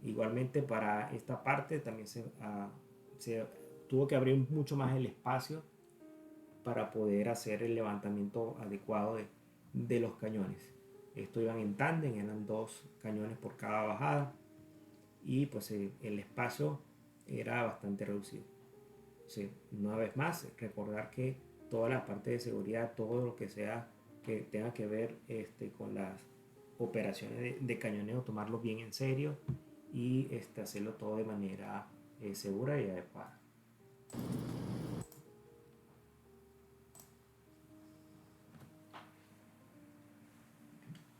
Igualmente para esta parte también se tuvo que abrir mucho más el espacio para poder hacer el levantamiento adecuado de los cañones. Esto iban en tándem, eran dos cañones por cada bajada, y pues el espacio era bastante reducido. Sí, una vez más, recordar que toda la parte de seguridad, todo lo que sea que tenga que ver con las operaciones de cañoneo, tomarlo bien en serio y hacerlo todo de manera segura y adecuada.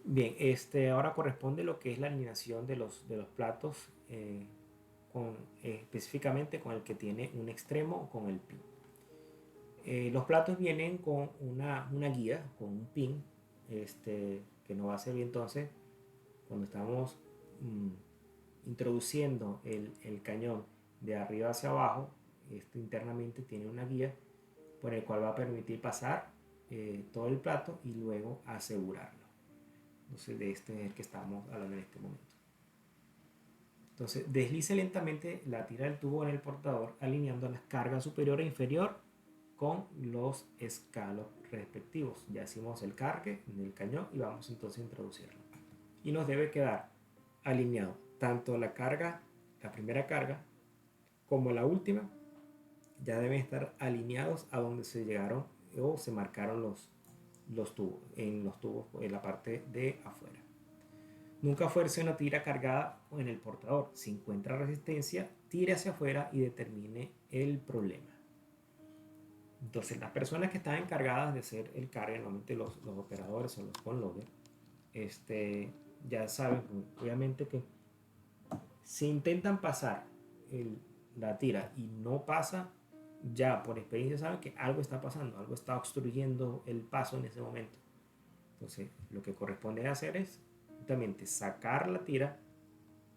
Bien, ahora corresponde lo que es la alineación de los platos, específicamente con el que tiene un extremo con el pin. Los platos vienen con una guía, con un pin, que nos va a servir entonces cuando estamos introduciendo el cañón de arriba hacia abajo. Internamente tiene una guía por el cual va a permitir pasar todo el plato y luego asegurarlo. Entonces de este es el que estamos hablando en este momento. Entonces deslice lentamente la tira del tubo en el portador, alineando las cargas superior e inferior con los escalos respectivos. Ya hicimos el cargue en el cañón y vamos entonces a introducirlo. Y nos debe quedar alineado tanto la primera carga, como la última. Ya deben estar alineados a donde se llegaron o se marcaron los tubos, en la parte de afuera. Nunca fuerce una tira cargada en el portador. Si encuentra resistencia, tire hacia afuera y determine el problema. Entonces, las personas que están encargadas de hacer el cargue, normalmente los operadores o los conloaders, ya saben, obviamente, que si intentan pasar la tira y no pasa, ya por experiencia saben que algo está pasando, algo está obstruyendo el paso en ese momento. Entonces, lo que corresponde hacer es justamente sacar la tira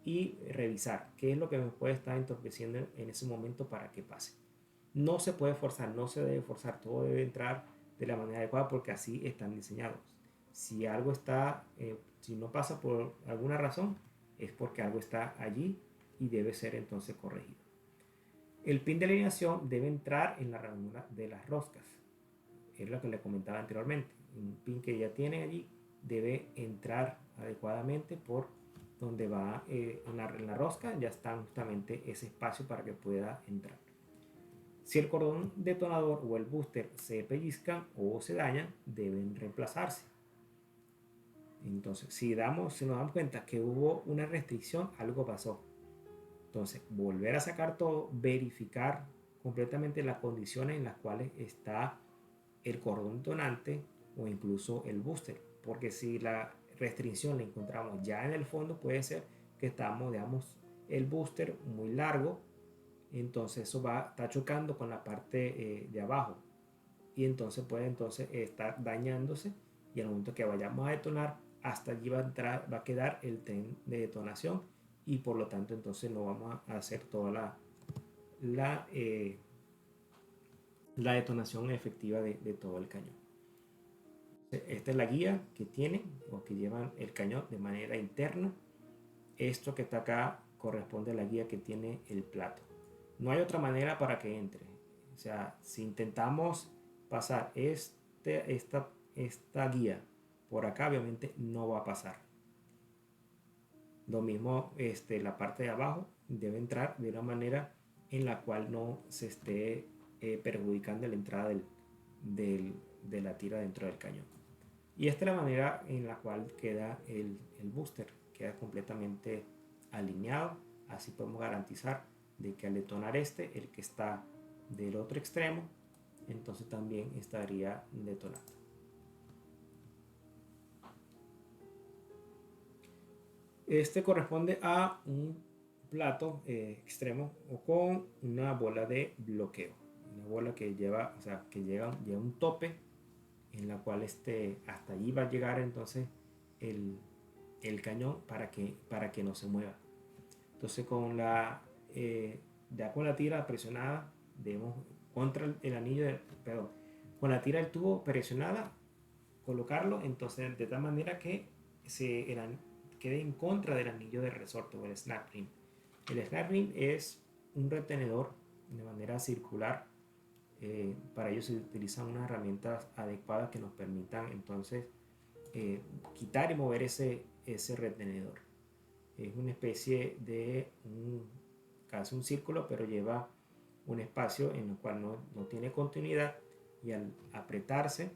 y revisar qué es lo que me puede estar entorpeciendo en ese momento para que pase. No se puede forzar, no se debe forzar, todo debe entrar de la manera adecuada porque así están diseñados. Si algo si no pasa por alguna razón, es porque algo está allí y debe ser entonces corregido. El pin de alineación debe entrar en la ranura de las roscas. Es lo que le comentaba anteriormente. Un pin que ya tiene allí debe entrar adecuadamente por donde va en la rosca, ya está justamente ese espacio para que pueda entrar. Si el cordón detonador o el booster se pellizcan o se dañan, deben reemplazarse. Entonces, si nos damos cuenta que hubo una restricción, algo pasó. Entonces, volver a sacar todo, verificar completamente las condiciones en las cuales está el cordón detonante o incluso el booster. Porque si la restricción la encontramos ya en el fondo, puede ser que estamos, digamos, el booster muy largo, entonces eso está chocando con la parte de abajo y entonces puede estar dañándose, y al momento que vayamos a detonar, hasta allí va a quedar el tren de detonación, y por lo tanto entonces no vamos a hacer toda la, eh, la detonación efectiva de todo el cañón. Esta es la guía que tienen o que llevan el cañón de manera interna. Esto que está acá corresponde a la guía que tiene el plato. No hay otra manera para que entre. O sea, si intentamos pasar esta guía por acá, obviamente no va a pasar. Lo mismo, la parte de abajo debe entrar de una manera en la cual no se esté perjudicando la entrada de la tira dentro del cañón. Y esta es la manera en la cual queda el booster. Queda completamente alineado. Así podemos garantizar de que al detonar el que está del otro extremo, entonces también estaría detonando. Este corresponde a un plato extremo o con una bola de bloqueo. Una bola que lleva, o sea, que llega a un tope en la cual hasta allí va a llegar entonces el cañón para que no se mueva. Entonces ya con la tira presionada, debemos contra el anillo, perdón, con la tira del tubo presionada, colocarlo entonces de tal manera que quede en contra del anillo de resorte o el snap ring. El snap ring es un retenedor de manera circular. Para ello se utilizan unas herramientas adecuadas que nos permitan entonces quitar y mover ese retenedor. Es una especie de casi un círculo, pero lleva un espacio en el cual no tiene continuidad, y al apretarse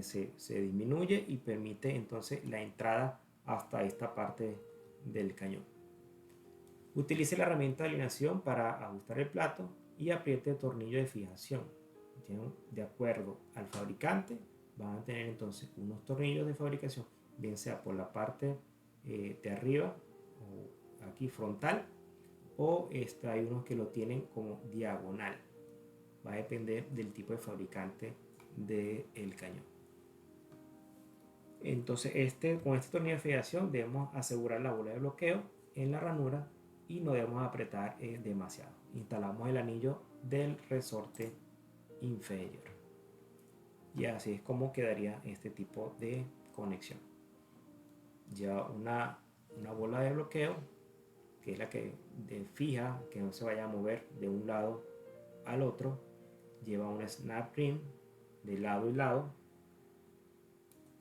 se disminuye y permite entonces la entrada hasta esta parte del cañón. Utilice la herramienta de alineación para ajustar el plato y apriete el tornillo de fijación. De acuerdo al fabricante, van a tener entonces unos tornillos de fabricación, bien sea por la parte de arriba o aquí frontal, o hay unos que lo tienen como diagonal. Va a depender del tipo de fabricante del cañón. Entonces con este tornillo de fijación debemos asegurar la bola de bloqueo en la ranura y no debemos apretar demasiado. Instalamos el anillo del resorte inferior, y así es como quedaría este tipo de conexión. Lleva una bola de bloqueo, que es la que fija que no se vaya a mover de un lado al otro. Lleva un snap ring de lado y lado,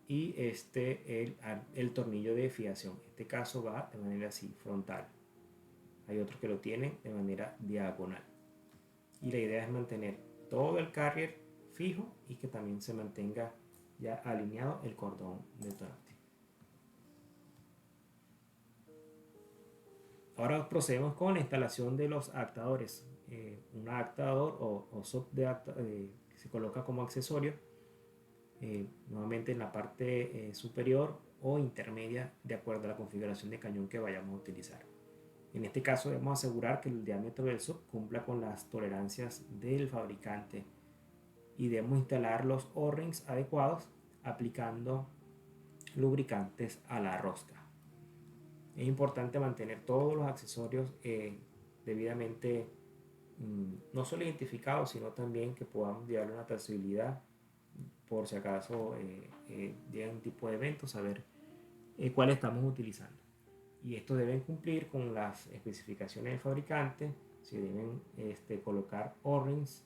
y el tornillo de fijación. En este caso va de manera así frontal. Hay otros que lo tienen de manera diagonal, y la idea es mantener todo el carrier fijo y que también se mantenga ya alineado el cordón detonante. Ahora procedemos con la instalación de los adaptadores. Un adaptador o sub que se coloca como accesorio nuevamente en la parte superior o intermedia, de acuerdo a la configuración de cañón que vayamos a utilizar. En este caso debemos asegurar que el diámetro del sub cumpla con las tolerancias del fabricante, y debemos instalar los O-rings adecuados aplicando lubricantes a la rosca. Es importante mantener todos los accesorios debidamente no solo identificados, sino también que podamos llevarle una trazabilidad por si acaso llega un tipo de evento, saber cuál estamos utilizando. Y estos deben cumplir con las especificaciones del fabricante. Se deben colocar O-rings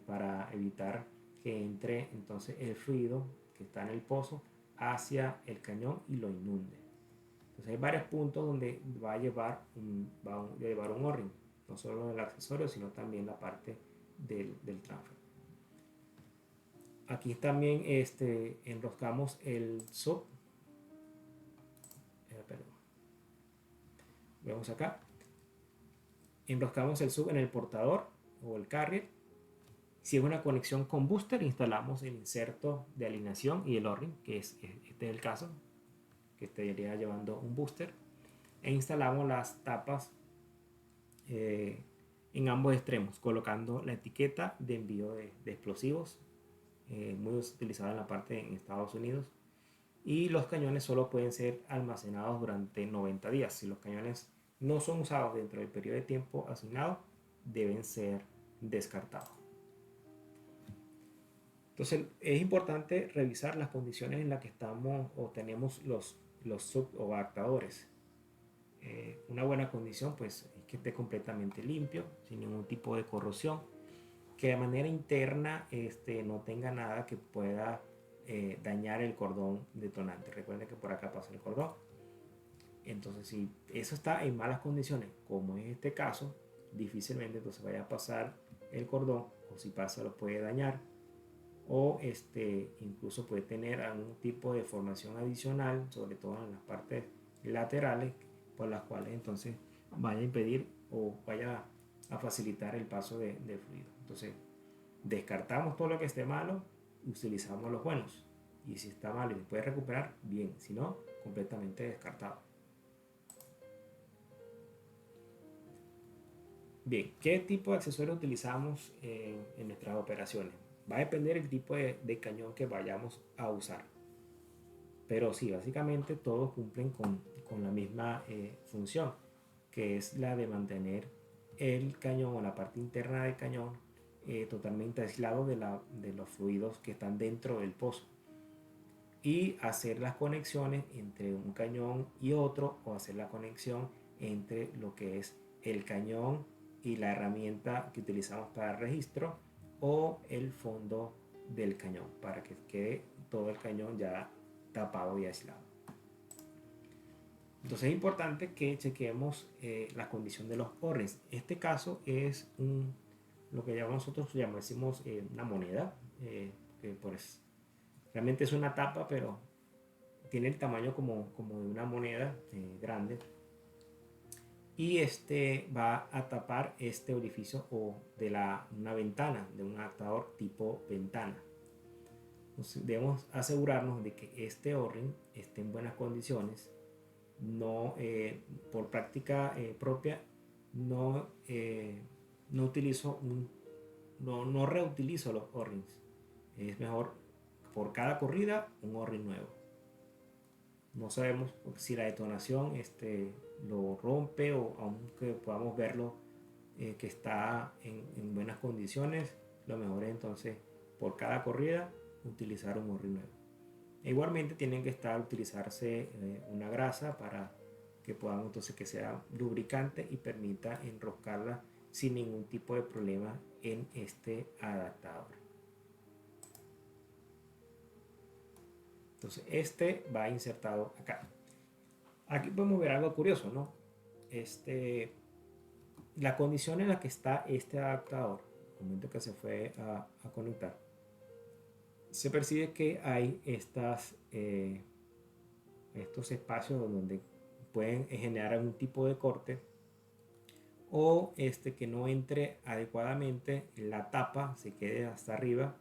para evitar que entre entonces el fluido que está en el pozo hacia el cañón y lo inunde. Entonces hay varios puntos donde va a llevar un O-ring, no solo el accesorio, sino también la parte del transfer. Aquí también enroscamos el sub vemos acá, enroscamos el sub en el portador o el carrier. Si es una conexión con booster, instalamos el inserto de alineación y el O-ring, que este es el caso, que estaría llevando un booster, e instalamos las tapas en ambos extremos, colocando la etiqueta de envío de explosivos, muy utilizada en la parte en Estados Unidos. Y los cañones solo pueden ser almacenados durante 90 días. Si los cañones no son usados dentro del periodo de tiempo asignado, deben ser descartados. Entonces es importante revisar las condiciones en las que estamos o tenemos los sub o adaptadores. Una buena condición pues es que esté completamente limpio, sin ningún tipo de corrosión, que de manera interna no tenga nada que pueda dañar el cordón detonante. Recuerden que por acá pasa el cordón. Entonces si eso está en malas condiciones, como es este caso, difícilmente entonces vaya a pasar el cordón, o si pasa lo puede dañar, o incluso puede tener algún tipo de formación adicional, sobre todo en las partes laterales, por las cuales entonces vaya a impedir o vaya a facilitar el paso del fluido. Entonces descartamos todo lo que esté malo, utilizamos los buenos, y si está malo y se puede recuperar, bien, si no, completamente descartado. Bien, ¿qué tipo de accesorios utilizamos en nuestras operaciones? Va a depender del tipo de cañón que vayamos a usar. Pero sí, básicamente todos cumplen con la misma función, que es la de mantener el cañón o la parte interna del cañón totalmente aislado de los fluidos que están dentro del pozo, y hacer las conexiones entre un cañón y otro, o hacer la conexión entre lo que es el cañón y la herramienta que utilizamos para el registro, o el fondo del cañón, para que quede todo el cañón ya tapado y aislado. Entonces es importante que chequemos la condición de los O-rings. Este caso es lo que nosotros decimos una moneda, que pues realmente es una tapa, pero tiene el tamaño como de una moneda grande, y va a tapar este orificio o de una ventana, de un adaptador tipo ventana. Entonces debemos asegurarnos de que este O-ring esté en buenas condiciones. No, por práctica propia, no utilizo no reutilizo los O-rings. Es mejor por cada corrida un O-ring nuevo. No sabemos si la detonación lo rompe, o aunque podamos verlo que está en buenas condiciones, lo mejor es entonces por cada corrida utilizar un O-ring nuevo. Igualmente tienen que utilizarse una grasa para que podamos entonces que sea lubricante y permita enroscarla sin ningún tipo de problema en este adaptador. Entonces va insertado acá. Aquí podemos ver algo curioso, ¿no? La condición en la que está este adaptador, al momento que se fue a conectar, se percibe que hay estos espacios donde pueden generar algún tipo de corte, o que no entre adecuadamente la tapa, se quede hasta arriba,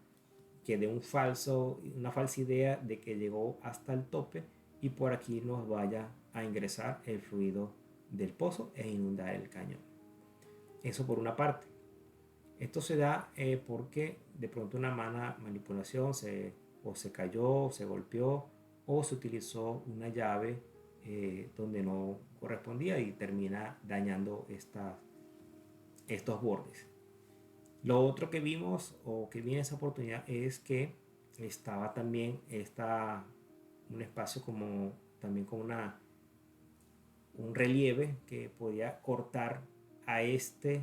que dé una falsa idea de que llegó hasta el tope, y por aquí nos vaya a ingresar el fluido del pozo e inundar el cañón. Eso por una parte. Esto se da porque de pronto una mala manipulación o se cayó, se golpeó, o se utilizó una llave donde no correspondía y termina dañando estos bordes. Lo otro que vimos, o que vi en esa oportunidad, es que estaba también un espacio también con un relieve que podía cortar a este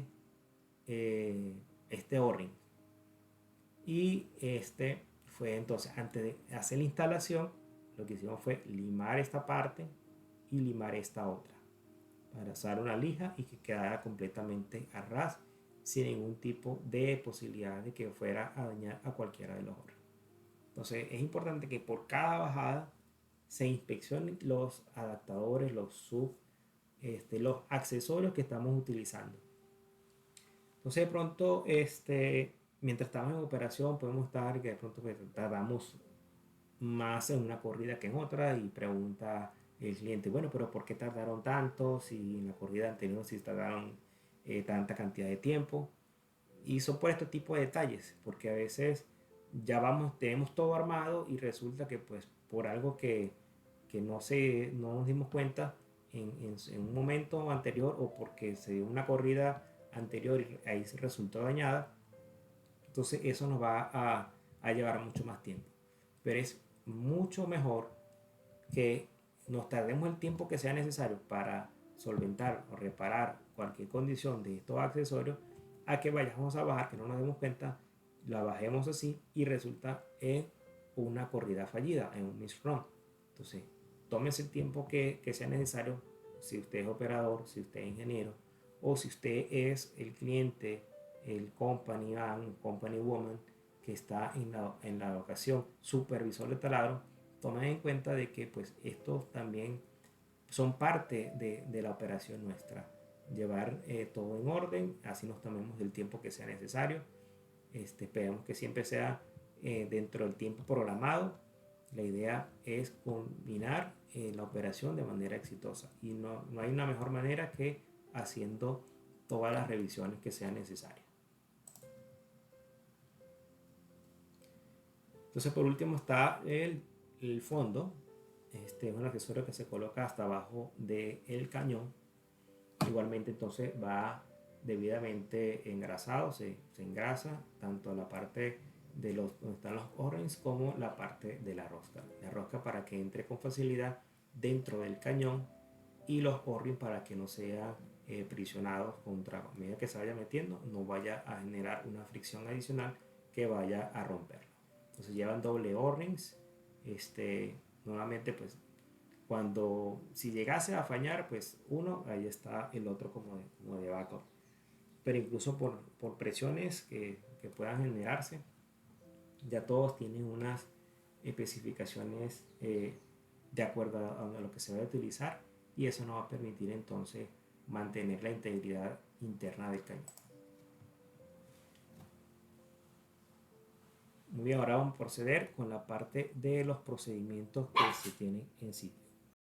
O-ring. Y fue entonces, antes de hacer la instalación, lo que hicimos fue limar esta parte y limar esta otra, para usar una lija y que quedara completamente a ras, sin ningún tipo de posibilidad de que fuera a dañar a cualquiera de los O-rings. Entonces es importante que por cada bajada se inspeccionen los adaptadores, los sub los accesorios que estamos utilizando. Entonces de pronto, mientras estamos en operación, podemos estar que de pronto pues, tardamos más en una corrida que en otra y pregunta el cliente, bueno, pero ¿por qué tardaron tanto? Si en la corrida anterior si tardaron tanta cantidad de tiempo. Y son por este tipo de detalles, porque a veces ya vamos, tenemos todo armado y resulta que pues por algo que no nos dimos cuenta en un momento anterior o porque se dio una corrida anterior y ahí se resultó dañada, entonces eso nos va a llevar mucho más tiempo. Pero es mucho mejor que nos tardemos el tiempo que sea necesario para solventar o reparar cualquier condición de estos accesorios a que vayamos a bajar, que no nos demos cuenta, la bajemos así y resulta en una corrida fallida, en un miss run. Entonces, tómese el tiempo que sea necesario, si usted es operador, si usted es ingeniero o si usted es el cliente, el company man, company woman que está en la ocasión supervisor de taladro. Tomen en cuenta de que pues estos también son parte de la operación nuestra. Llevar todo en orden, así nos tomemos el tiempo que sea necesario. Esperemos que siempre sea dentro del tiempo programado. La idea es combinar la operación de manera exitosa y no hay una mejor manera que haciendo todas las revisiones que sean necesarias. Entonces por último está el fondo. Este es un accesorio que se coloca hasta abajo del cañón. Igualmente entonces va debidamente engrasado, se engrasa tanto la parte de donde están los O-rings como la parte de la rosca. La rosca para que entre con facilidad dentro del cañón y los O-rings para que no sean prisionados contra, a medida que se vaya metiendo, no vaya a generar una fricción adicional que vaya a romperlo. Entonces llevan doble O-rings. Nuevamente pues cuando si llegase a fallar pues uno, ahí está el otro como de backup. Pero incluso por presiones que puedan generarse, ya todos tienen unas especificaciones de acuerdo a lo que se va a utilizar y eso nos va a permitir entonces mantener la integridad interna del cañón. Muy bien, ahora vamos a proceder con la parte de los procedimientos que se tienen en sí.